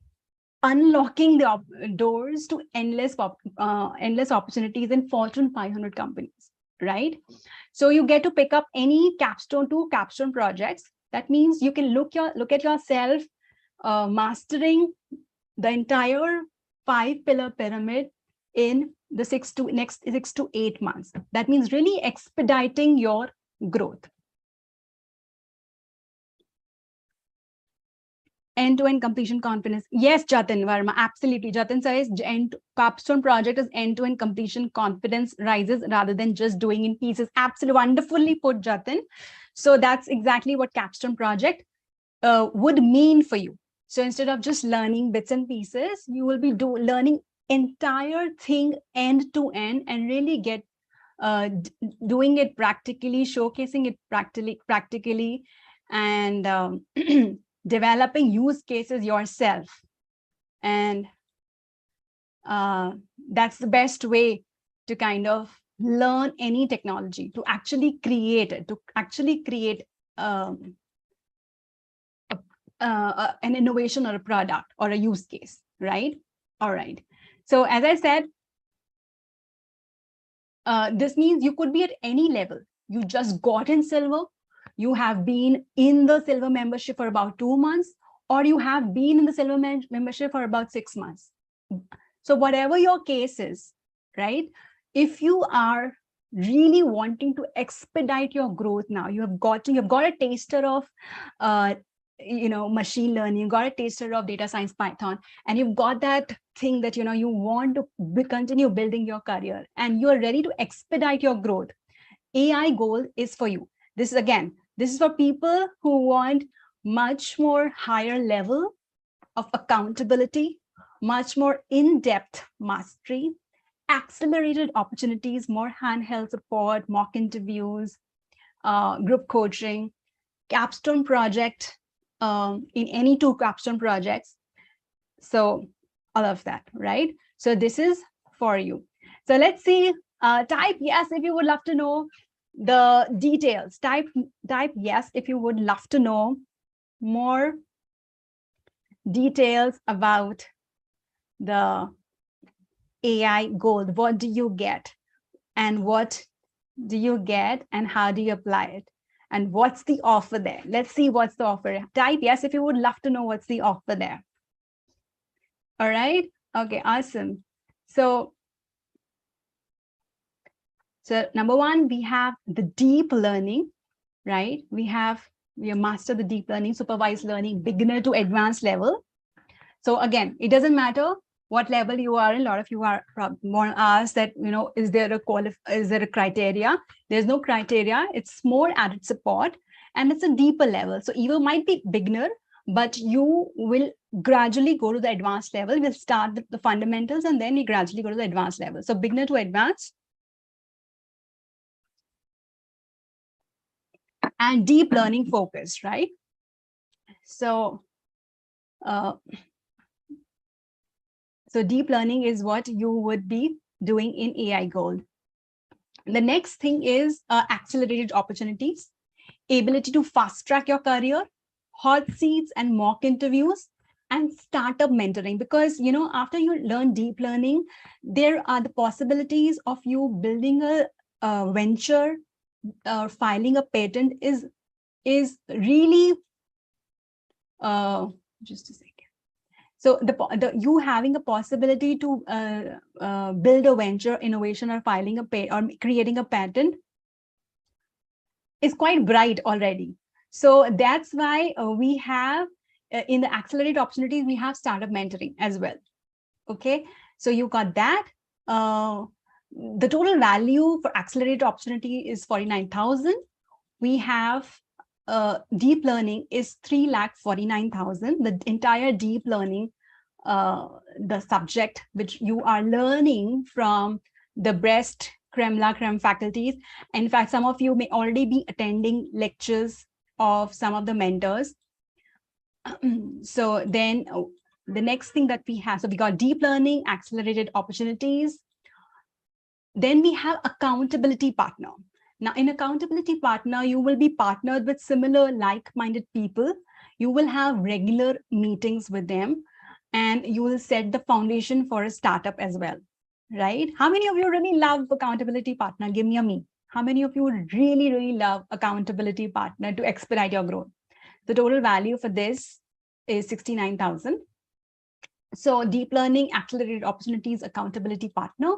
unlocking the doors to endless opportunities in Fortune 500 companies, right? So you get to pick up any 2 capstone projects. That means you can look at yourself mastering the entire 5-pillar pyramid in the next 6 to 8 months. That means really expediting your growth. End-to-end completion confidence. Yes, Jatin Verma, absolutely. Jatin says capstone project is end-to-end completion confidence rises rather than just doing in pieces. Absolutely, wonderfully put, Jatin. So that's exactly what capstone project would mean for you. So instead of just learning bits and pieces, you will be learning entire thing end to end and really get doing it practically, showcasing it practically, and developing use cases yourself. And that's the best way to kind of learn any technology, to actually create it, to actually create an innovation or a product or a use case, right? All right. So as I said, this means you could be at any level. You just got in silver, you have been in the silver membership for about 2 months, or you have been in the silver membership for about 6 months. So whatever your case is, right? If you are really wanting to expedite your growth now, you've got a taster of machine learning, you got a taster of data science, Python, and you've got that thing that you want to continue building your career, and you're ready to expedite your growth. AI Gold is for you. This is for people who want much more higher level of accountability, much more in-depth mastery, accelerated opportunities, more handheld support, mock interviews, group coaching, capstone project in any 2 capstone projects. So all of that, right? So this is for you. So let's see, type yes if you would love to know the details. Type yes if you would love to know more details about the AI Gold. What do you get? And what do you get? And how do you apply it? And what's the offer there? Let's see what's the offer. Type yes if you would love to know what's the offer there. All right. Okay, awesome. So number 1, we have the deep learning, right? We have mastered the deep learning, supervised learning, beginner to advanced level. So again, it doesn't matter what level you are in. A lot of you are more asked that, is there a criteria? There's no criteria. It's more added support, and it's a deeper level. So you might be beginner, but you will gradually go to the advanced level. We'll start with the fundamentals, and then you gradually go to the advanced level. So beginner to advanced. And deep learning focused, right? So deep learning is what you would be doing in AI Gold. The next thing is accelerated opportunities, ability to fast track your career, hot seats and mock interviews, and startup mentoring. Because, after you learn deep learning, there are the possibilities of you building a venture or filing a patent is really, just a second. So you having a possibility to build a venture, innovation, or filing or creating a patent is quite bright already. So that's why we have in the accelerated opportunities, we have startup mentoring as well. Okay, so you got that. The total value for accelerated opportunity is 49,000. We have deep learning is 3,49,000. The entire deep learning, the subject which you are learning from the best creme la creme faculties. In fact, some of you may already be attending lectures of some of the mentors. So then the next thing that we have, so we got deep learning, accelerated opportunities. Then we have accountability partner. Now, in accountability partner, you will be partnered with similar like-minded people. You will have regular meetings with them, and you will set the foundation for a startup as well, right? How many of you really love accountability partner? Give me a me. How many of you would really, really love accountability partner to expedite your growth? The total value for this is 69,000. So deep learning, accelerated opportunities, accountability partner.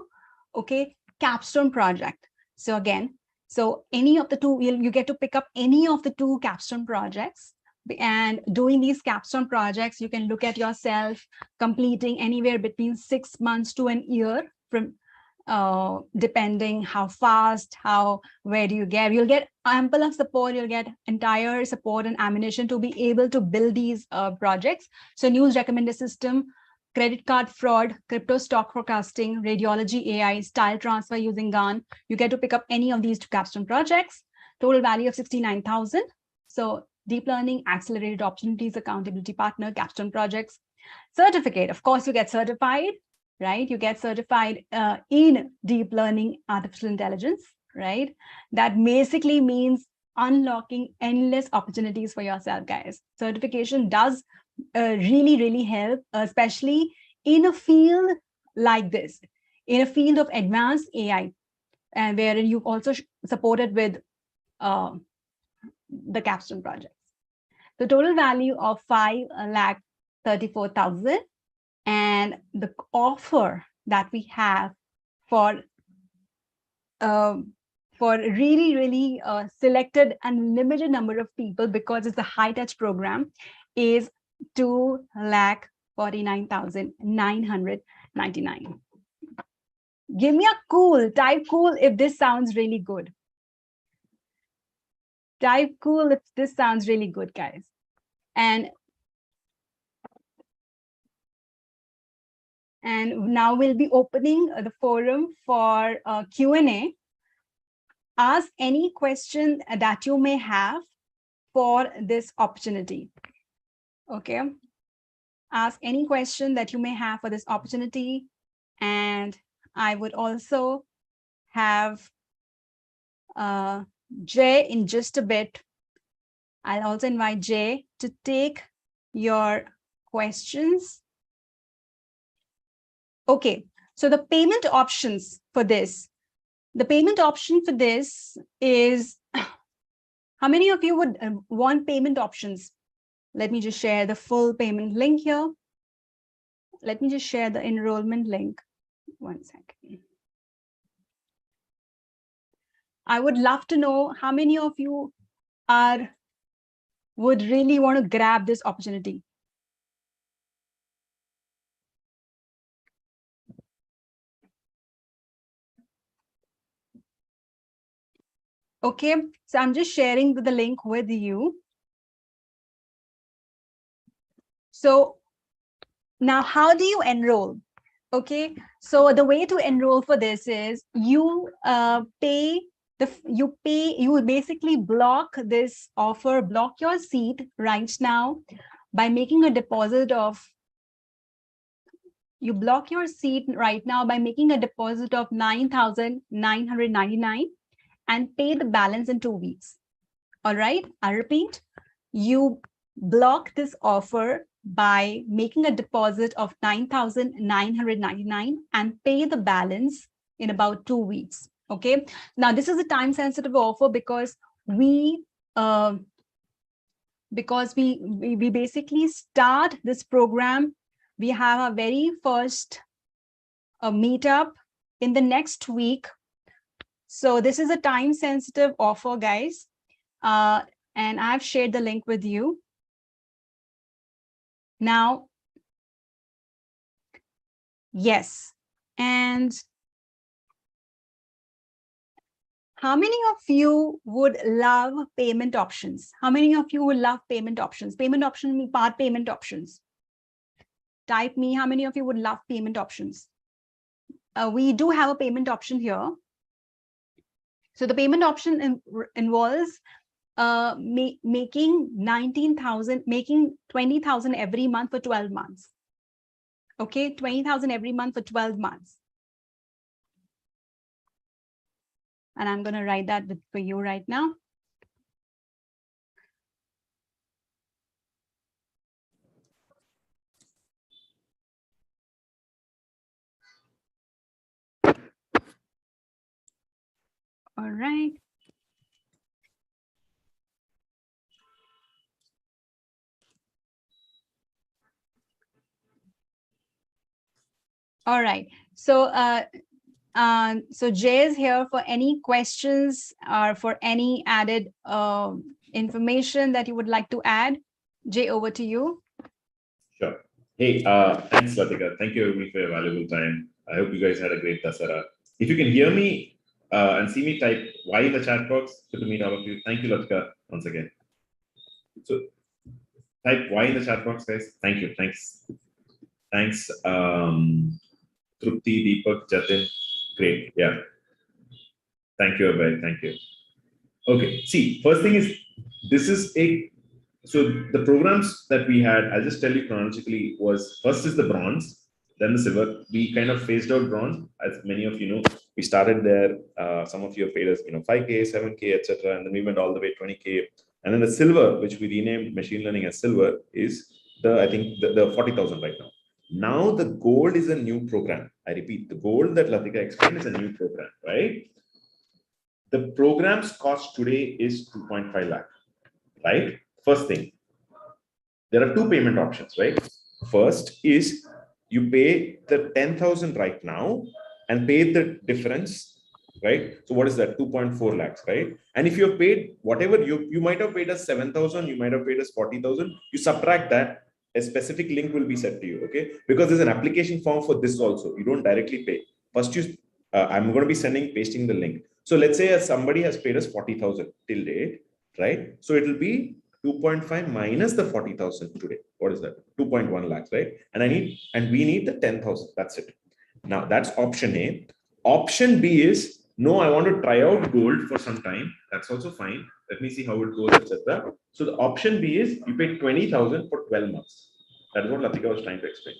Okay, capstone project. So again, so any of the two, you get to pick up any of the 2 capstone projects. And doing these capstone projects, you can look at yourself completing anywhere between 6 months to an year, from depending how fast, where do you get. You'll get ample of support. You'll get entire support and ammunition to be able to build these projects. So news recommender system, credit card fraud, crypto stock forecasting, radiology AI, style transfer using GAN. You get to pick up any of these 2 capstone projects. Total value of 69,000. So deep learning, accelerated opportunities, accountability partner, capstone projects. Certificate, of course, you get certified, right? You get certified in deep learning artificial intelligence, right? That basically means unlocking endless opportunities for yourself, guys. Certification does really, really help, especially in a field like this, in a field of advanced AI, and wherein you've also supported with the capstone projects. The total value of 5,34,000, and the offer that we have for really, really selected and limited number of people, because it's a high touch program, is 2,49,999. Give me a cool, type cool if this sounds really good. Type cool if this sounds really good, guys. And now we'll be opening the forum for Q&A. Ask any question that you may have for this opportunity. Okay. Ask any question that you may have for this opportunity. And I would also have Jay in just a bit. I'll also invite Jay to take your questions. Okay, so the payment options for this. The payment option for this is, how many of you would want payment options? Let me just share the full payment link here. Let me just share the enrollment link. 1 second. I would love to know how many of you would really want to grab this opportunity. Okay, so I'm just sharing the link with you. So now how do you enroll? Okay, so the way to enroll for this is you basically block this offer, block your seat right now by making a deposit of, you block your seat right now by making a deposit of 9,999 and pay the balance in 2 weeks. All right, I repeat, you block this offer by making a deposit of 9,999 and pay the balance in about 2 weeks. Okay, now this is a time sensitive offer because we basically start this program. We have our very first meetup in the next week. So this is a time sensitive offer, guys. And I've shared the link with you. Now, yes. And how many of you would love payment options? How many of you would love payment options? Payment option, part payment options. Type me, how many of you would love payment options? We do have a payment option here. So the payment option involves making 19,000, making 20,000 every month for 12 months. Okay, 20,000 every month for 12 months. And I'm going to write that for you right now. All right. All right. So so Jay is here for any questions or for any added information that you would like to add. Jay, over to you.
Sure. Hey, thanks, Latika. Thank you, everybody, for your valuable time. I hope you guys had a great Dasara. If you can hear me and see me, type Y in the chat box. Good to meet all of you. Thank you, Latika, once again. So type Y in the chat box, guys. Thank you. Thanks. Thanks, Trupti, Deepak, Jatin. Great. Yeah. Thank you, Abhay. Thank you. Okay. See, first thing is, this is so the programs that we had, I'll just tell you chronologically, was first is the bronze, then the silver. We kind of phased out bronze, as many of you know. We started there. Some of you have paid us, 5K, 7K, etc. And then we went all the way 20K. And then the silver, which we renamed machine learning as silver, is I think the 40,000 right now. Now the gold is a new program. I repeat, the gold that Latika explained is a new program, right? The program's cost today is 2.5 lakh, right? First thing, there are two payment options, right? First is you pay the 10,000 right now and pay the difference, right? So what is that? 2.4 lakhs, right? And if you have paid whatever you might have paid us 7,000, you might have paid us 40,000, you subtract that, a specific link will be set to you, okay? Because there's an application form for this also. You don't directly pay. First, I'm going to be pasting the link. So let's say somebody has paid us 40,000 till date, right? So it will be 2.5 minus the 40,000 today. What is that? 2.1 lakhs, right? And we need the 10,000. That's it. Now that's option A. Option B is No, I want to try out gold for some time. That's also fine. Let me see how it goes, etc. So the option B is you pay 20,000 for 12 months. That is what Latika was trying to explain.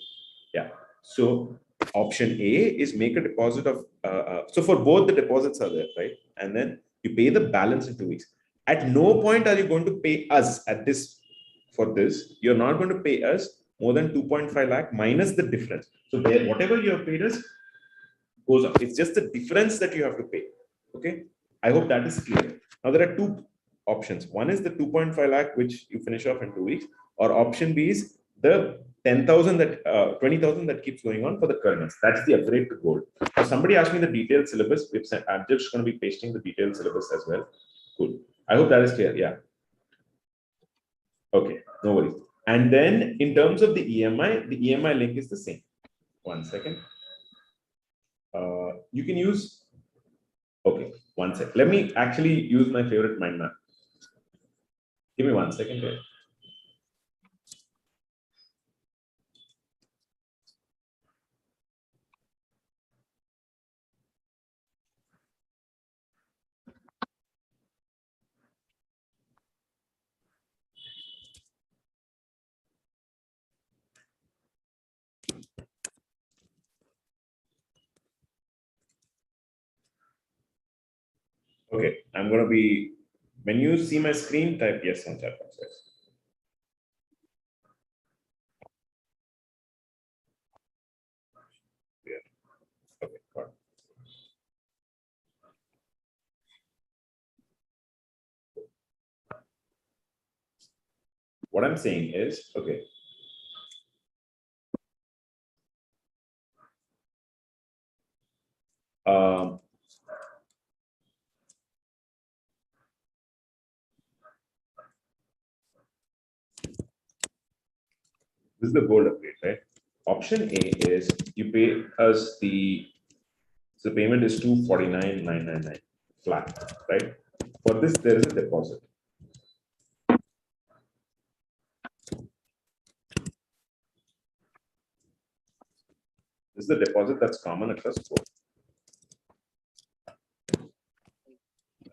Yeah. So option A is make a deposit of, so for both the deposits are there, right? And then you pay the balance in 2 weeks. At no point are you going to pay us at this, for this, you're not going to pay us more than 2.5 lakh minus the difference. So whatever you have paid us goes up. It's just the difference that you have to pay. Okay. I hope that is clear. Now there are two options. One is the 2.5 lakh, which you finish off in 2 weeks, or option B is the 10,000 that 20,000 that keeps going on for the 12 months. That's the upgrade to gold. Now somebody asked me the detailed syllabus. I'm just going to be pasting the detailed syllabus as well. Cool. I hope that is clear. Yeah. Okay. No worries. And then in terms of the EMI link is the same. 1 second. You can use, okay, 1 sec. Let me actually use my favorite mind map. Give me 1 second here. Okay, I'm going to be, when you see my screen, type yes on chat box. Yeah. Okay, got it. What I'm saying is, okay. This is the gold upgrade, right? Option A is you pay us the payment is 249,999 flat, right? For this, there is a deposit. This is the deposit that's common across both.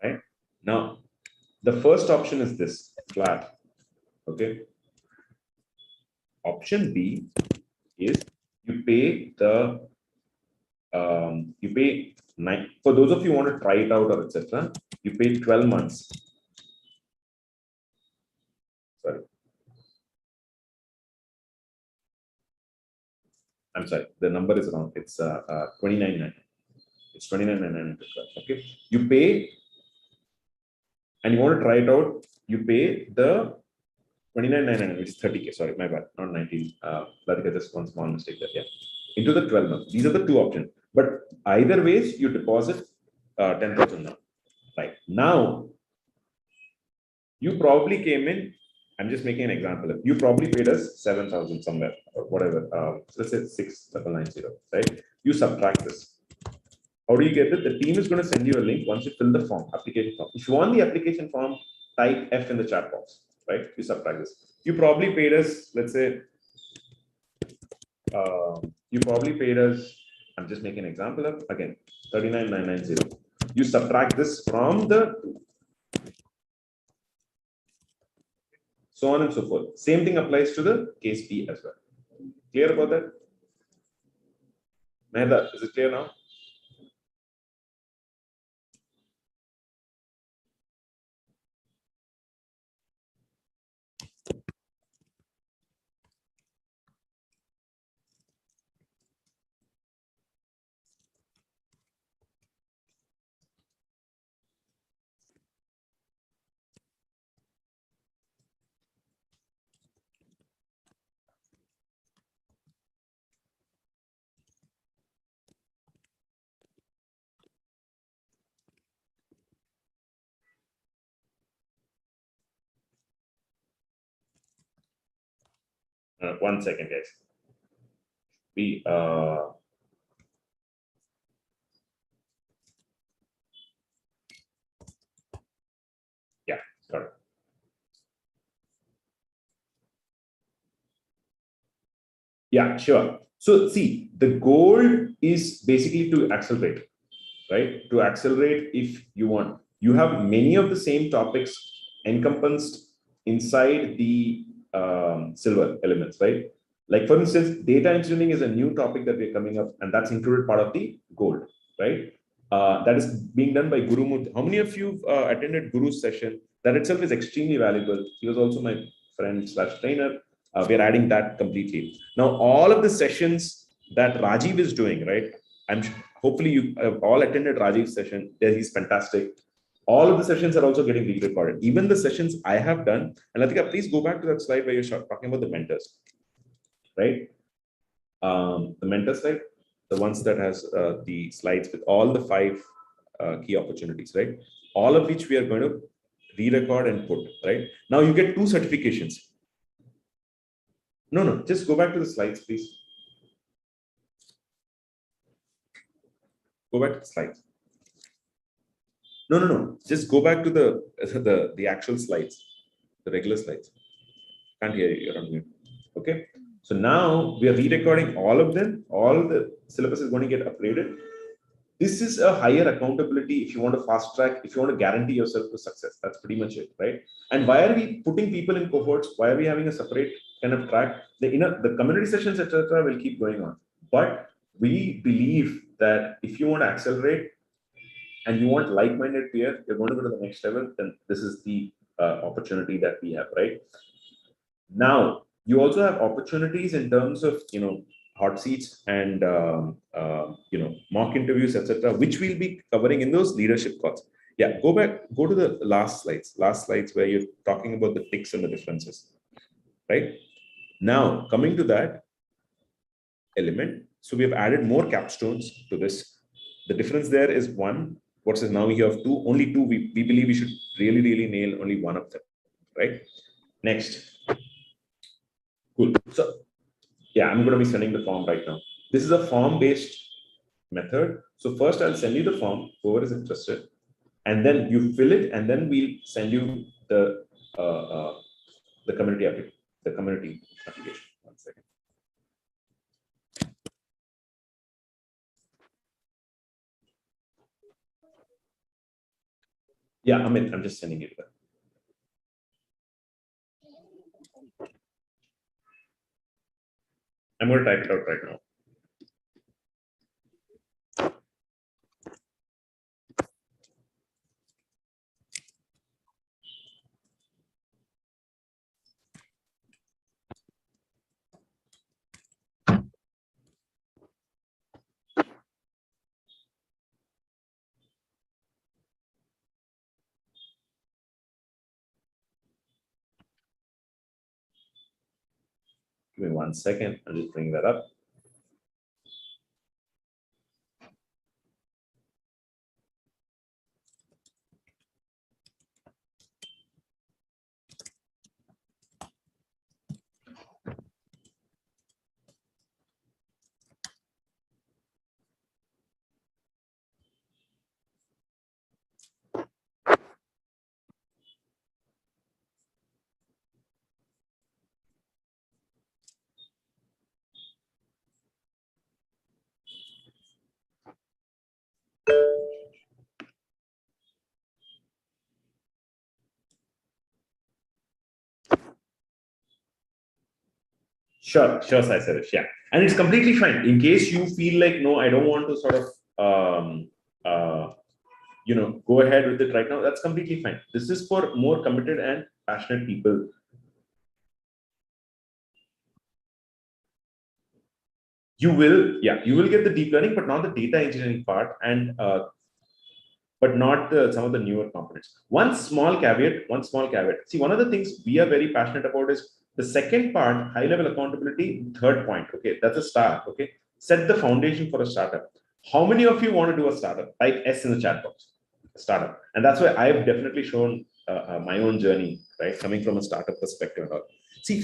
Right? Now, the first option is this flat. Okay. Option B is you pay the for those of you who want to try it out or etc. You pay 12 months. Sorry. I'm sorry, the number is wrong. It's 29.9. It's 29.99. Okay. You pay, and you want to try it out, you pay the 29.99, which is 30K. Sorry, my bad, not 19. Latika, just one small mistake there. Yeah. Into the 12 months. These are the two options. But either ways, you deposit 10,000 now. Right. Now, you probably came in, I'm just making an example. You probably paid us 7,000 somewhere or whatever. Let's say 6,990, right? You subtract this. How do you get it? The team is going to send you a link once you fill the form, application form. If you want the application form, type F in the chat box, right? You subtract this. You probably paid us, let's say, you probably paid us, I'm just making an example of, again, 39,990. You subtract this from the, so on and so forth. Same thing applies to the case B as well. Clear about that? Mehda, is it clear now? One second, guys. Yeah, got it. Yeah, sure. So see, the goal is basically to accelerate. right? To accelerate if you want. You have many of the same topics encompassed inside the silver elements, right? Like for instance, data engineering is a new topic that we're coming up, and that's included part of the gold, right? That is being done by Guru Murthy. How many of you attended Guru's session? That itself is extremely valuable. He was also my friend slash trainer. We're adding that completely. Now, all of the sessions that Rajiv is doing, right? I'm hopefully you have all attended Rajiv's session. There, he's fantastic. All of the sessions are also getting re-recorded. Even the sessions I have done. And Latika, please go back to that slide where you're talking about the mentors, right? The mentor slide, the ones that has the slides with all the 5 key opportunities, right? All of which we are going to re-record and put, right? Now you get 2 certifications. No, just go back to the slides, please. Go back to the slides. No. Just go back to the actual slides, the regular slides. Can't hear you. You're on mute. Okay. So now we are re-recording all of them. All the syllabus is going to get uploaded. This is a higher accountability if you want to fast track, if you want to guarantee yourself to success. That's pretty much it, right? And why are we putting people in cohorts? Why are we having a separate kind of track? The community sessions, etc., will keep going on. But we believe that if you want to accelerate and you want like-minded peer, you're going to go to the next level, then this is the opportunity that we have, right? Now, you also have opportunities in terms of, hot seats and, mock interviews, etc., which we'll be covering in those leadership calls. Yeah, go to the last slides where you're talking about the ticks and the differences, right? Now, coming to that element, so we have added more capstones to this. The difference there is 1, what is now you have 2, only 2, we believe we should really nail only 1 of them, right? Next. Cool. So, yeah, I'm going to be sending the form right now. This is a form-based method. So first I'll send you the form, whoever is interested, and then you fill it, and then we'll send you the community application. 1 second. Yeah, Amit, I'm just sending it. I'm going to type it out right now. Give me 1 second. I'll just bring that up. Sure, Sai Suresh. Yeah. And it's completely fine. In case you feel like, no, I don't want to sort of, go ahead with it right now, that's completely fine. This is for more committed and passionate people. You will get the deep learning, but not the data engineering part, and but not some of the newer components. One small caveat. See, one of the things we are very passionate about is the second part, high level accountability, third point. Okay, that's a start. Okay, set the foundation for a startup. How many of you want to do a startup? Type S in the chat box. Startup, and that's why I've definitely shown my own journey, right, coming from a startup perspective and all. See,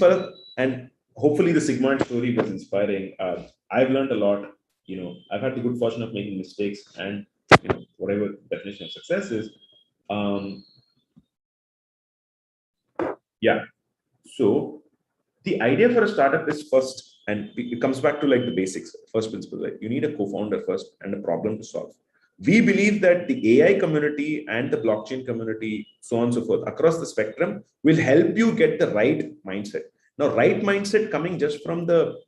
and hopefully the Sigma story was inspiring. I've learned a lot. I've had the good fortune of making mistakes, and whatever definition of success is. Yeah. So the idea for a startup is first, and it comes back to like the basics, first principle, right? You need a co-founder first and a problem to solve. We believe that the AI community and the blockchain community, so on and so forth, across the spectrum, will help you get the right mindset. Now, right mindset coming just from the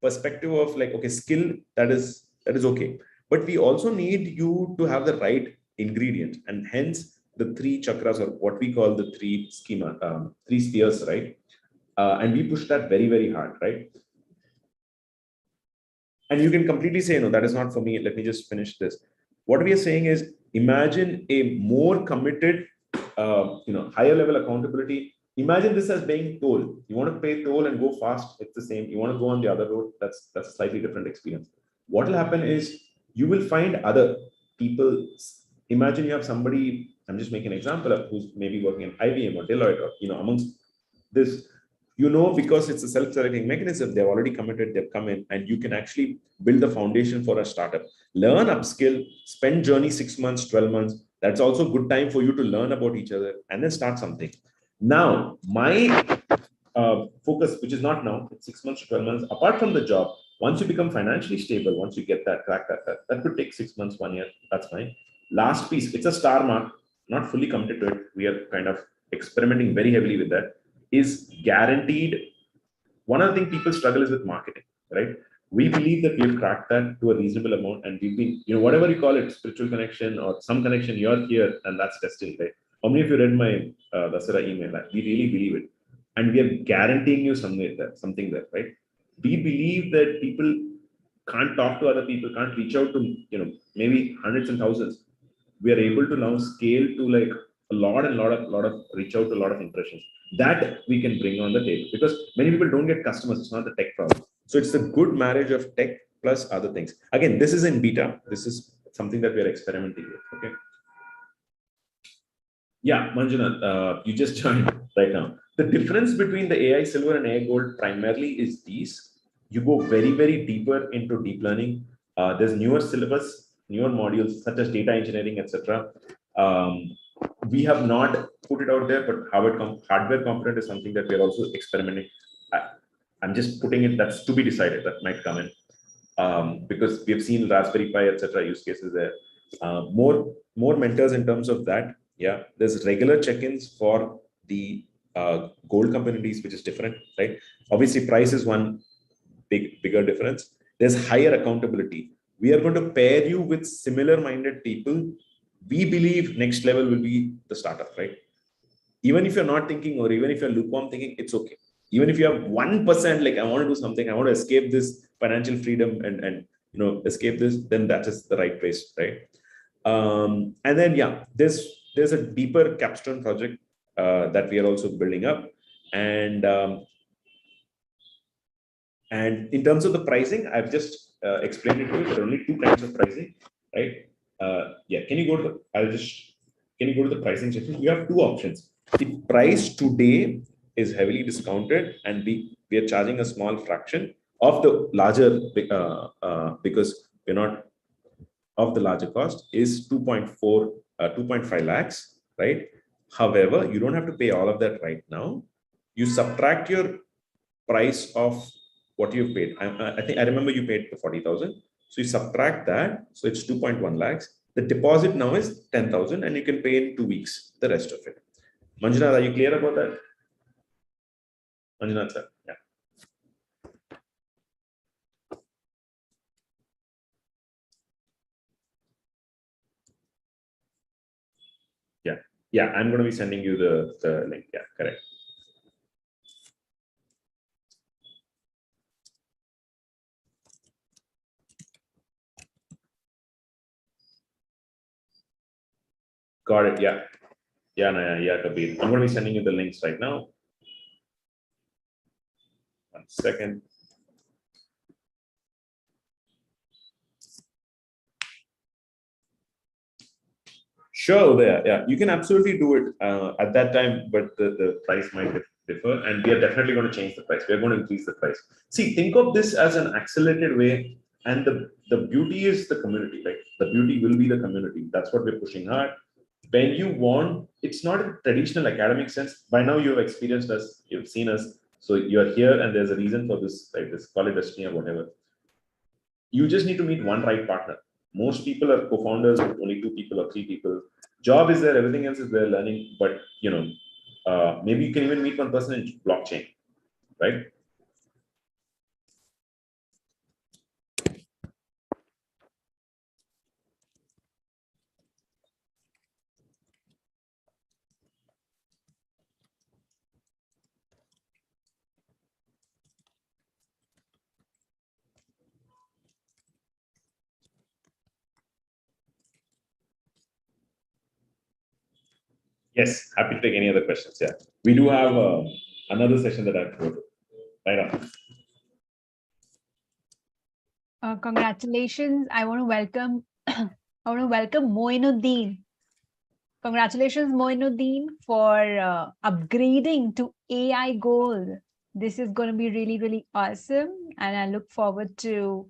perspective of like, okay, skill, that is okay. But we also need you to have the right ingredient, and hence the three chakras, or what we call the three three spheres, right? And we push that very, very hard, right? And you can completely say, no, that is not for me. Let me just finish this. What we are saying is, imagine a more committed, higher level accountability. Imagine this as being toll. You want to pay toll and go fast, it's the same. You want to go on the other road, that's a slightly different experience. What will happen is you will find other people. Imagine you have somebody, I'm just making an example of, who's maybe working in IBM or Deloitte, or amongst this, because it's a self-selecting mechanism, they've already committed, they've come in, and you can actually build the foundation for a startup. Learn, upskill, spend journey 6 months, 12 months. That's also a good time for you to learn about each other and then start something. Now, my focus, which is not now, it's 6 months to 12 months, apart from the job, once you become financially stable, once you get that, crack that could take 6 months, 1 year, that's fine. Last piece, it's a star mark, not fully committed to it. We are kind of experimenting very heavily with that, is guaranteed. One of the things people struggle is with marketing, right? We believe that we've cracked that to a reasonable amount, and we've been, whatever you call it, spiritual connection or some connection, you're here, and that's destiny, right? How many of you read my Dasara email? We really believe it, and we are guaranteeing you something there, right? We believe that people can't talk to other people, can't reach out to maybe hundreds and thousands. We are able to now scale to like a lot of reach out to a lot of impressions that we can bring on the table, because many people don't get customers. It's not the tech problem. So it's the good marriage of tech plus other things. Again, this is in beta. This is something that we are experimenting with. Okay. Yeah, Manjunath, you just joined right now. The difference between the AI Silver and AI Gold primarily is these. You go very, very deeper into deep learning. There's newer syllabus, newer modules such as data engineering, etc. We have not put it out there, but hardware component is something that we're also experimenting. I'm just putting it, that's to be decided, that might come in, because we've seen Raspberry Pi, etc. use cases there. More mentors in terms of that. Yeah, there's regular check-ins for the gold communities, which is different, right? Obviously, price is one bigger difference. There's higher accountability. We are going to pair you with similar-minded people. We believe next level will be the startup, right? Even if you're not thinking, or even if you're lukewarm thinking, it's okay. Even if you have 1%, like I want to do something, I want to escape this financial freedom and escape this, then that is the right place, right? And then there's a deeper capstone project that we are also building up, and in terms of the pricing, I've just explained it to you. There are only two kinds of pricing, right? Can you go to the pricing section? You have two options. The price today is heavily discounted, and we are charging a small fraction of the larger because we're not of the larger cost is 2.5 lakhs, right? However, you don't have to pay all of that right now. You subtract your price of what you've paid. I think I remember you paid 40,000. So you subtract that. So it's 2.1 lakhs. The deposit now is 10,000, and you can pay in 2 weeks the rest of it. Manjunath, are you clear about that? Manjunath, sir. Yeah. Yeah, I'm going to be sending you the link. Yeah, correct. Got it. Yeah. Yeah, Kabir. I'm going to be sending you the links right now. 1 second. Sure, there. Yeah, you can absolutely do it at that time, but the price might differ, and we are definitely going to change the price. We are going to increase the price. See, think of this as an accelerated way, and the beauty is the community, right? The beauty will be the community. That's what we're pushing hard. When you want, it's not a traditional academic sense. By now, you have experienced us, you've seen us, so you're here, and there's a reason for this, right? This call it destiny or whatever. You just need to meet one right partner. Most people are co-founders with only 2 people or 3 people. Job is there, everything else is there, learning, but maybe you can even meet one person in blockchain, right? Yes, happy to take any other questions. Yeah, we do have another session that I have to go to. Right on.
Congratulations. I want to welcome Moinuddin. Congratulations, Moinuddin, for upgrading to AI Gold. This is going to be really, really awesome. And I look forward to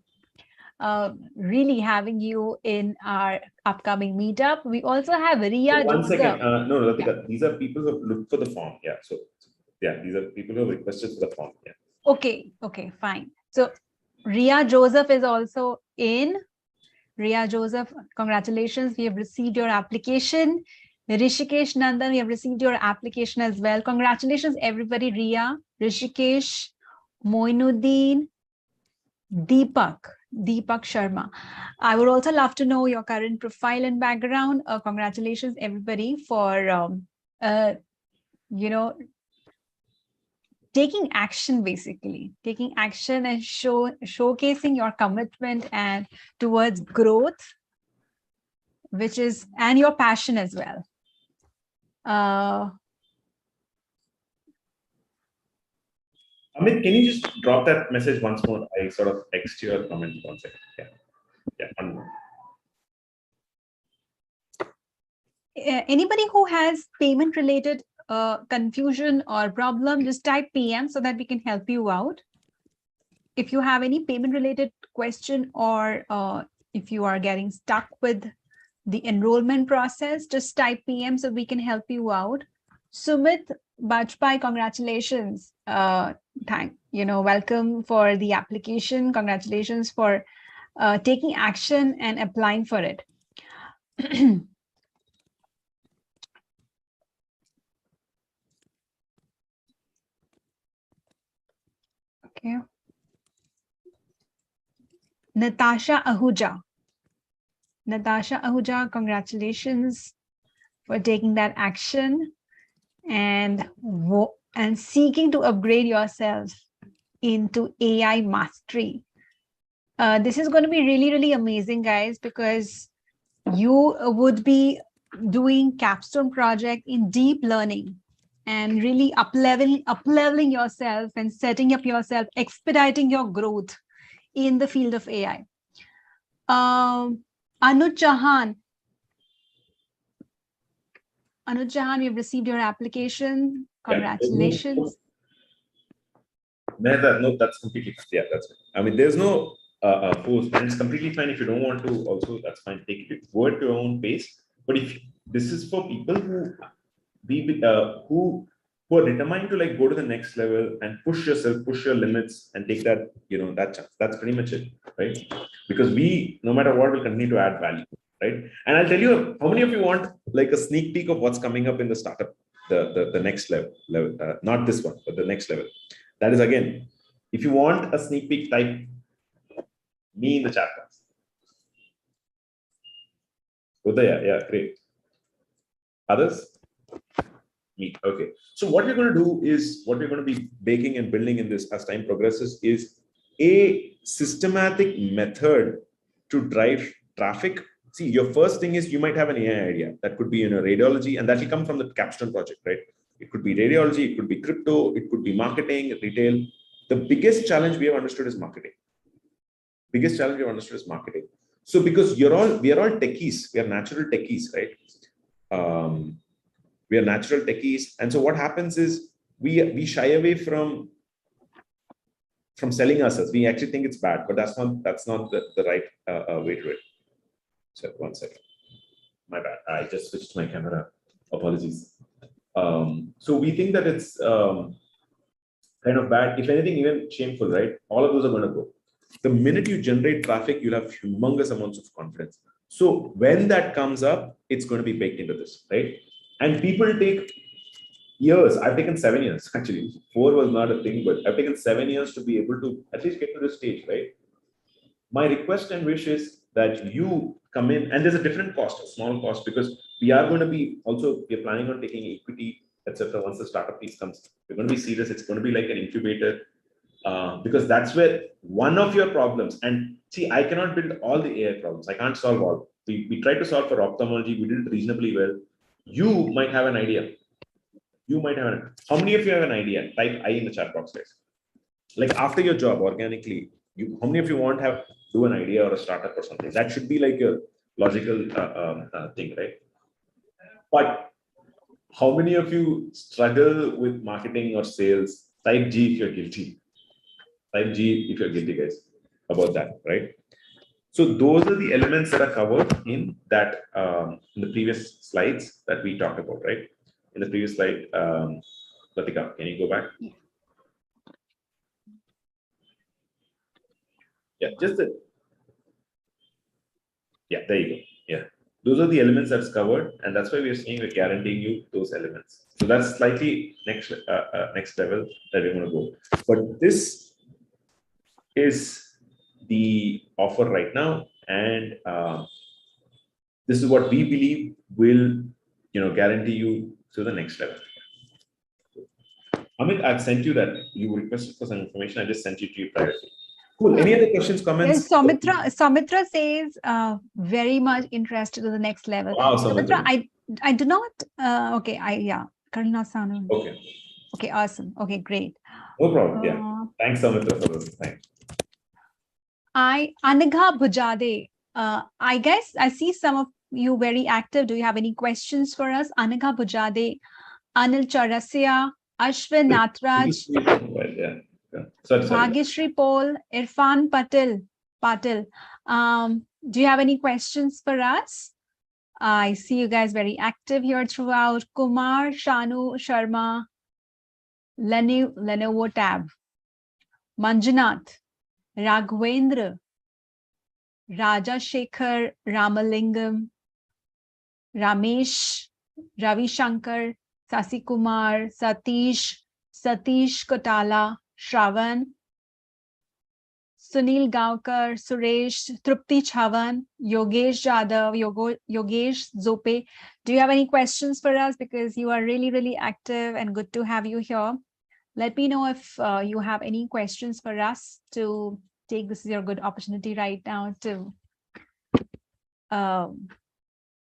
really having you in our upcoming meetup. We also have Ria
One
Joseph.
second. No, Latika, these are people who have looked for the form. Yeah. So, yeah, these are people who have requested for the form. Yeah.
Okay, fine. So, Ria Joseph is also in. Ria Joseph, congratulations. We have received your application. Rishikesh Nandan, we have received your application as well. Congratulations, everybody. Ria, Rishikesh, Moinuddin, Deepak Sharma. I would also love to know your current profile and background. Congratulations, everybody, for taking action, basically taking action and showcasing your commitment and towards growth, which is, and your passion as well.
Amit, can you just drop that message once more? I sort of text your comment 1 second. Yeah, one more.
Anybody who has payment related confusion or problem, just type PM so that we can help you out. If you have any payment related question, or if you are getting stuck with the enrollment process, just type PM so we can help you out. Sumit Bajpai, congratulations. Welcome for the application. Congratulations for taking action and applying for it. Okay. Natasha Ahuja, congratulations for taking that action and seeking to upgrade yourself into AI mastery. This is going to be really, really amazing, guys, because you would be doing capstone project in deep learning and really up-leveling yourself and setting up yourself, expediting your growth in the field of AI. Anuj Chauhan, we've received your application. Congratulations.
No, that's completely fine. Yeah, that's fine. I mean, there's no force, and it's completely fine if you don't want to. Also, that's fine. Take it, go at your own pace. But if this is for people who are determined to like go to the next level and push yourself, push your limits, and take that that chance. That's pretty much it, right? Because we, no matter what, will continue to add value, right? And I'll tell you, how many of you want like a sneak peek of what's coming up in the startup, the next level, not this one, but the next level. That is, again, if you want a sneak peek, type me in the chat box. Udaya, yeah, great. Others? Me. Okay. So what we're going to do is, what we're going to be baking and building in this as time progresses is a systematic method to drive traffic. See, your first thing is you might have an AI idea that could be in a radiology, and that will come from the capstone project, right? It could be radiology, it could be crypto, it could be marketing, retail. The biggest challenge we have understood is marketing. So because we are all techies, we are natural techies, right? We are natural techies, and so what happens is we shy away from selling ourselves. We actually think it's bad, but that's not the right way to it. So 1 second, my bad. I just switched my camera. Apologies. So we think that it's kind of bad. If anything, even shameful, right? All of those are going to go. The minute you generate traffic, you'll have humongous amounts of confidence. So when that comes up, it's going to be baked into this, right? And people take years. I've taken 7 years, actually. 4 was not a thing, but I've taken 7 years to be able to at least get to this stage, right? My request and wish is that you come in, and there's a different cost, a small cost, because we are going to be also, we're planning on taking equity, etc. Once the startup piece comes, we're going to be serious. It's going to be like an incubator, because that's where one of your problems, and see, I cannot build all the AI problems. I can't solve all. We tried to solve for ophthalmology. We did it reasonably well. You might have an idea. You might have how many of you have an idea? Type I in the chat box, guys. Like after your job, organically, how many of you want to have do an idea or a startup or something? That should be like a logical thing, right? But how many of you struggle with marketing or sales? Type G if you're guilty. Type G if you're guilty, guys, about that, right? So those are the elements that are covered in that in the previous slides that we talked about, right? In the previous slide, Latika, can you go back? Yeah, just the, yeah, there you go. Yeah, those are the elements that's covered, and that's why we are saying we're guaranteeing you those elements. So that's slightly next level that we're going to go. But this is the offer right now, and this is what we believe will, guarantee you to the next level. Amit, I've sent you that. You requested for some information. I just sent it to you privately. Cool. Any other questions, comments?
Yes, Soumitra says very much interested in the next level.
Wow,
Soumitra, I do not. Okay, Karuna Sanu.
Okay.
Okay, awesome. Okay, great.
No problem. Yeah. Thanks, Soumitra, for this. Thanks.
Anagha Bujade. I guess I see some of you very active. Do you have any questions for us? Anagha Bujade, Anil Chaurasia, Ashwin Natraj.
Well, yeah. Sorry.
Bhagyashree Paul, Irfan Patil. Do you have any questions for us? I see you guys very active here throughout. Kumar, Shanu, Sharma, Lenovo Tab, Manjunath, Raghvendra, Raja Shekhar, Ramalingam, Ramesh, Ravi Shankar, Sasi Kumar, Satish Kotala, Shravan, Sunil Gaonkar, Suresh, Trupti Chavan, Yogesh Jadhav, Yogesh Zope. Do you have any questions for us? Because you are really, really active and good to have you here. Let me know if you have any questions for us to take. This is your good opportunity right now to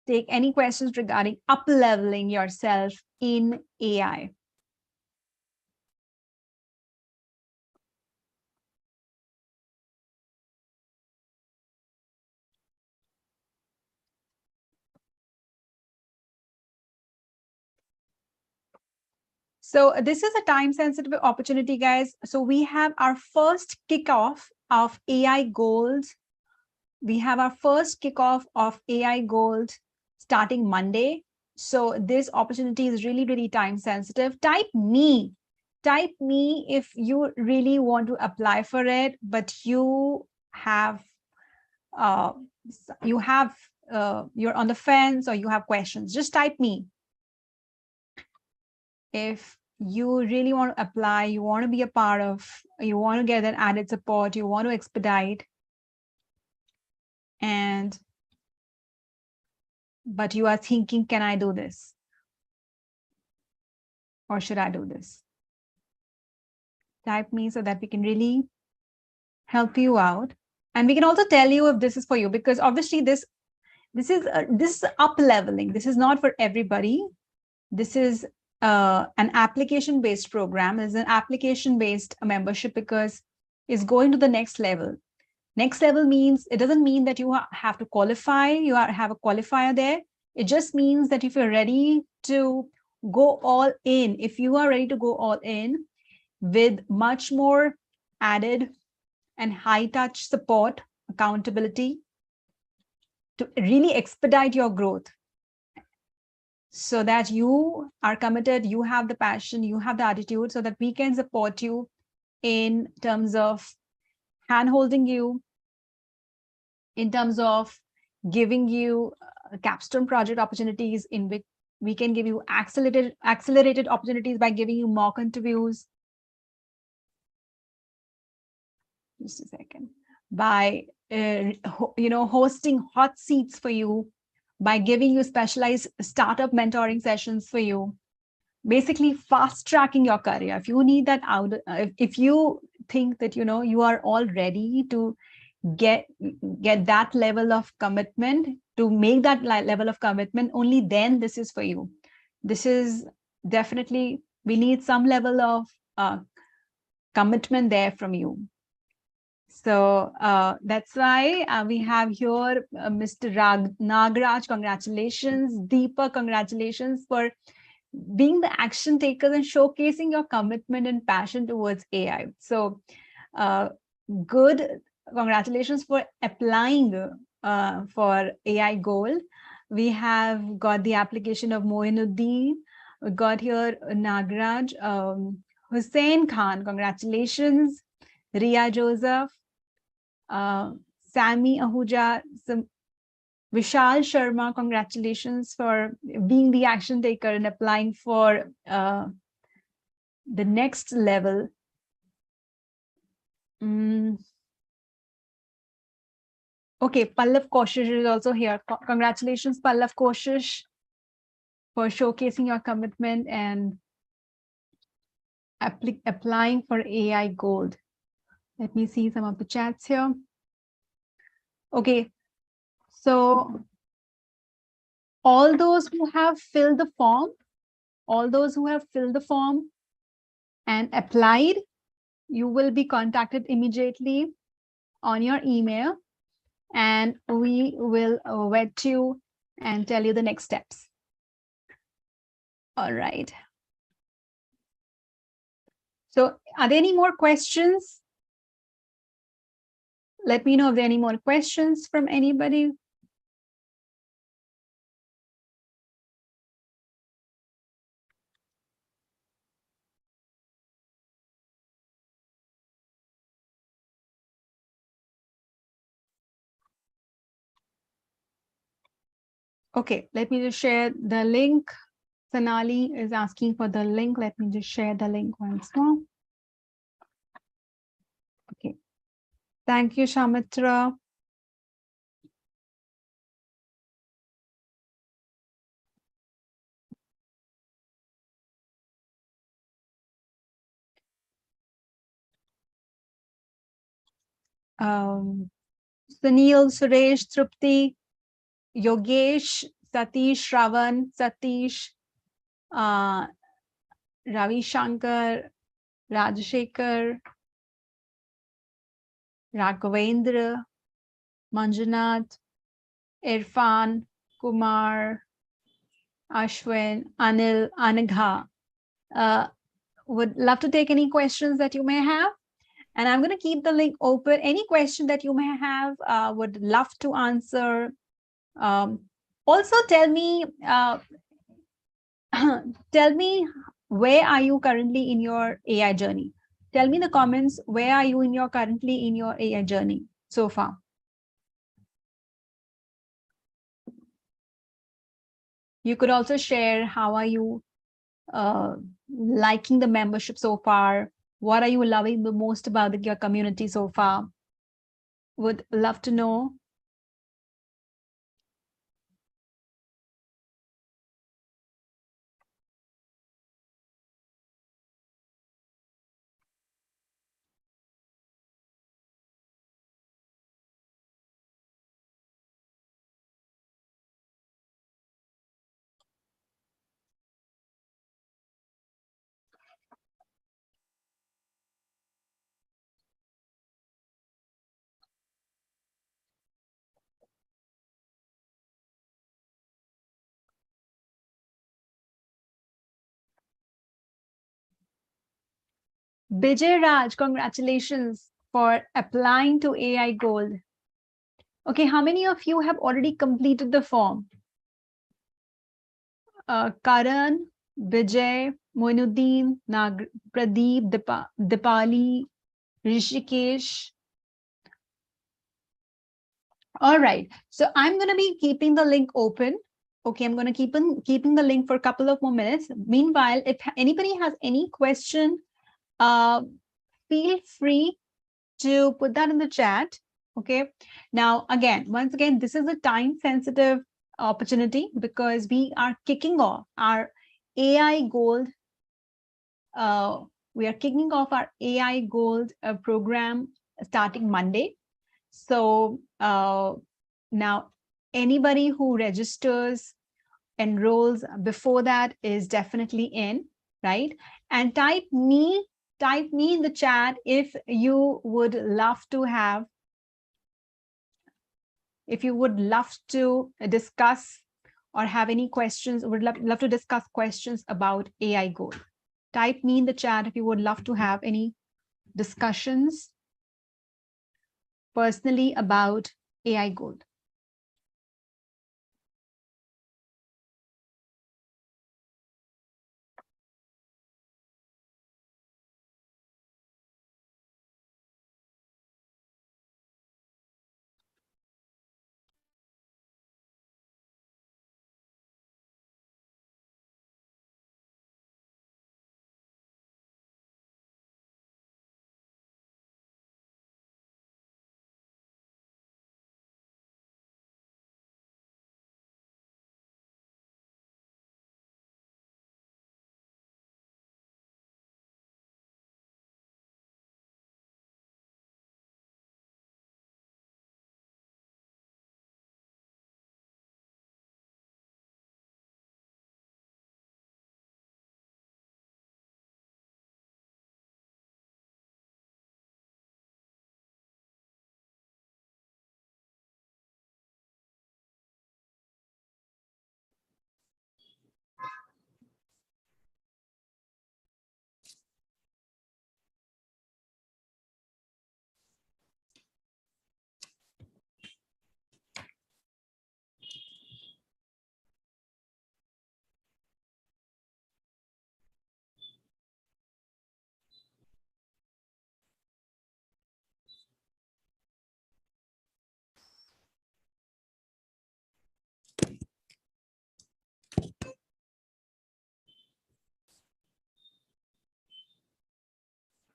take any questions regarding up-leveling yourself in AI. So this is a time-sensitive opportunity, guys. So we have our first kickoff of AI Gold. We have our first kickoff of AI Gold starting Monday. So this opportunity is really, really time-sensitive. Type me if you really want to apply for it, but you're on the fence or you have questions. Just type me. If you really want to apply, you want to be a part of, you want to get that added support, you want to expedite, but you are thinking, can I do this? Or should I do this? Type me so that we can really help you out. And we can also tell you if this is for you, because obviously this is up leveling. This is not for everybody. This is an application-based program. Is an application-based membership because it's going to the next level. Next level means, it doesn't mean that you have to qualify, you have a qualifier there. It just means that if you're ready to go all in, if you are ready to go all in with much more added and high touch support, accountability to really expedite your growth, so that you are committed, you have the passion, you have the attitude, so that we can support you in terms of hand-holding you in terms of giving you capstone project opportunities in which we can give you accelerated opportunities by giving you mock interviews. Just a second. By hosting hot seats for you, by giving you specialized startup mentoring sessions for you, basically fast tracking your career. If you need that out, if you think that you are all ready to get that level of commitment, to make that level of commitment, only then this is for you. This is definitely, we need some level of commitment there from you. So that's why we have here Mr. Nagraj, congratulations. Deepa, congratulations for being the action takers and showcasing your commitment and passion towards AI. So good, congratulations for applying for AI Gold. We have got the application of Moinuddin. We got here Nagraj, Hussein Khan, congratulations. Ria Joseph, Sammy Ahuja, Vishal Sharma, congratulations for being the action taker and applying for the next level. Okay, Pallav Koshish is also here. Congratulations, Pallav Koshish, for showcasing your commitment and applying for AI Gold. Let me see some of the chats here. Okay, so all those who have filled the form, and applied, you will be contacted immediately on your email, and we will vet you and tell you the next steps. All right. So are there any more questions? Let me know if there are any more questions from anybody. Okay, let me just share the link. Sonali is asking for the link. Let me just share the link once more. Okay. Thank you, Shamitra. Sunil, Suresh, Trupti, Yogesh, Satish, Shravan, Satish, Ravi Shankar, Rajashekar, Raghavendra, Manjunath, Irfan, Kumar, Ashwin, Anil, Anagha. Would love to take any questions that you may have. And I'm going to keep the link open. Any question that you may have, would love to answer. Also, tell me, tell me, where are you currently in your AI journey? Tell me in the comments, where are you currently in your AI journey so far? You could also share, how are you liking the membership so far? What are you loving the most about your community so far? Would love to know. Bijay Raj, congratulations for applying to AI Gold. Okay, how many of you have already completed the form? Karan, Bijay, Moinuddin, Pradeep, Dipali, Rishikesh, All right. So I'm going to be keeping the link open. Okay, I'm going to keeping the link for a couple of more minutes. Meanwhile, if anybody has any question, feel free to put that in the chat. Okay. Now, once again, this is a time-sensitive opportunity because we are kicking off our AI Gold. We are kicking off our AI Gold program starting Monday. So now anybody who registers, enrolls before that is definitely in, right? And type me in the chat if you would love to have, if you would love to discuss or have any questions, would love to discuss questions about AI Gold. Type me in the chat if you would love to have any discussions personally about AI Gold.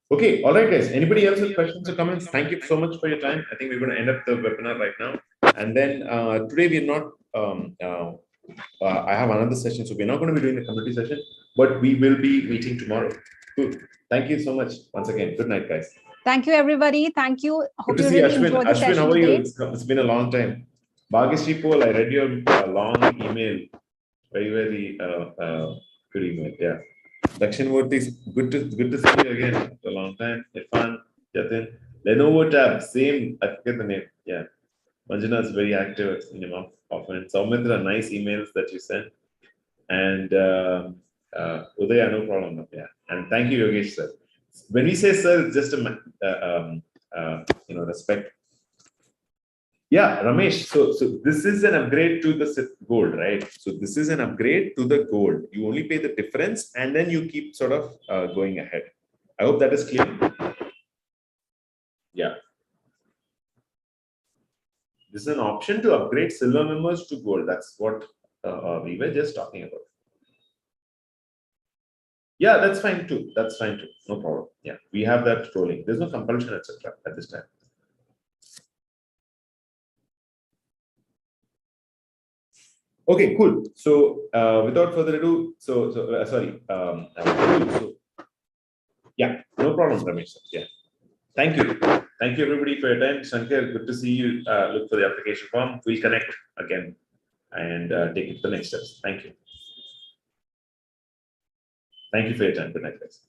Okay, all right, guys. Anybody else with questions or comments? Thank you so much for your time. I think we're going to end up the webinar right now. And then today we're not, I have another session, so we're not going to be doing the community session, but we will be meeting tomorrow. Cool. Thank you so much once again. Good night, guys.
Thank you, everybody. Thank you.
Good to see Ashwin. Ashwin, how are you? It's been a long time. Bhagishri Paul, I read your long email. Very, very good email. Yeah. Dakshinmurthy, good to see you again after a long time. Irfan, Jatin, Lenovo tab, same. I forget the name. Yeah, Manjuna is very active in him often. Soumitra, nice emails that you sent, and Udaya, no problem. Yeah, and thank you, Yogesh sir. When we say sir, it's just a respect. Yeah, Ramesh. So this is an upgrade to the gold, right? So this is an upgrade to the gold. You only pay the difference, and then you keep sort of going ahead. I hope that is clear. Yeah. This is an option to upgrade silver members to gold. That's what we were just talking about. Yeah, that's fine too. That's fine too. No problem. Yeah, we have that rolling. There's no compulsion, etc. at this time. Okay, cool. So without further ado, yeah, no problem, Ramesh. Yeah, thank you everybody for your time. Shankar, good to see you. Look for the application form. We'll connect again and take it to the next steps. Thank you. Thank you for your time. Good night, guys.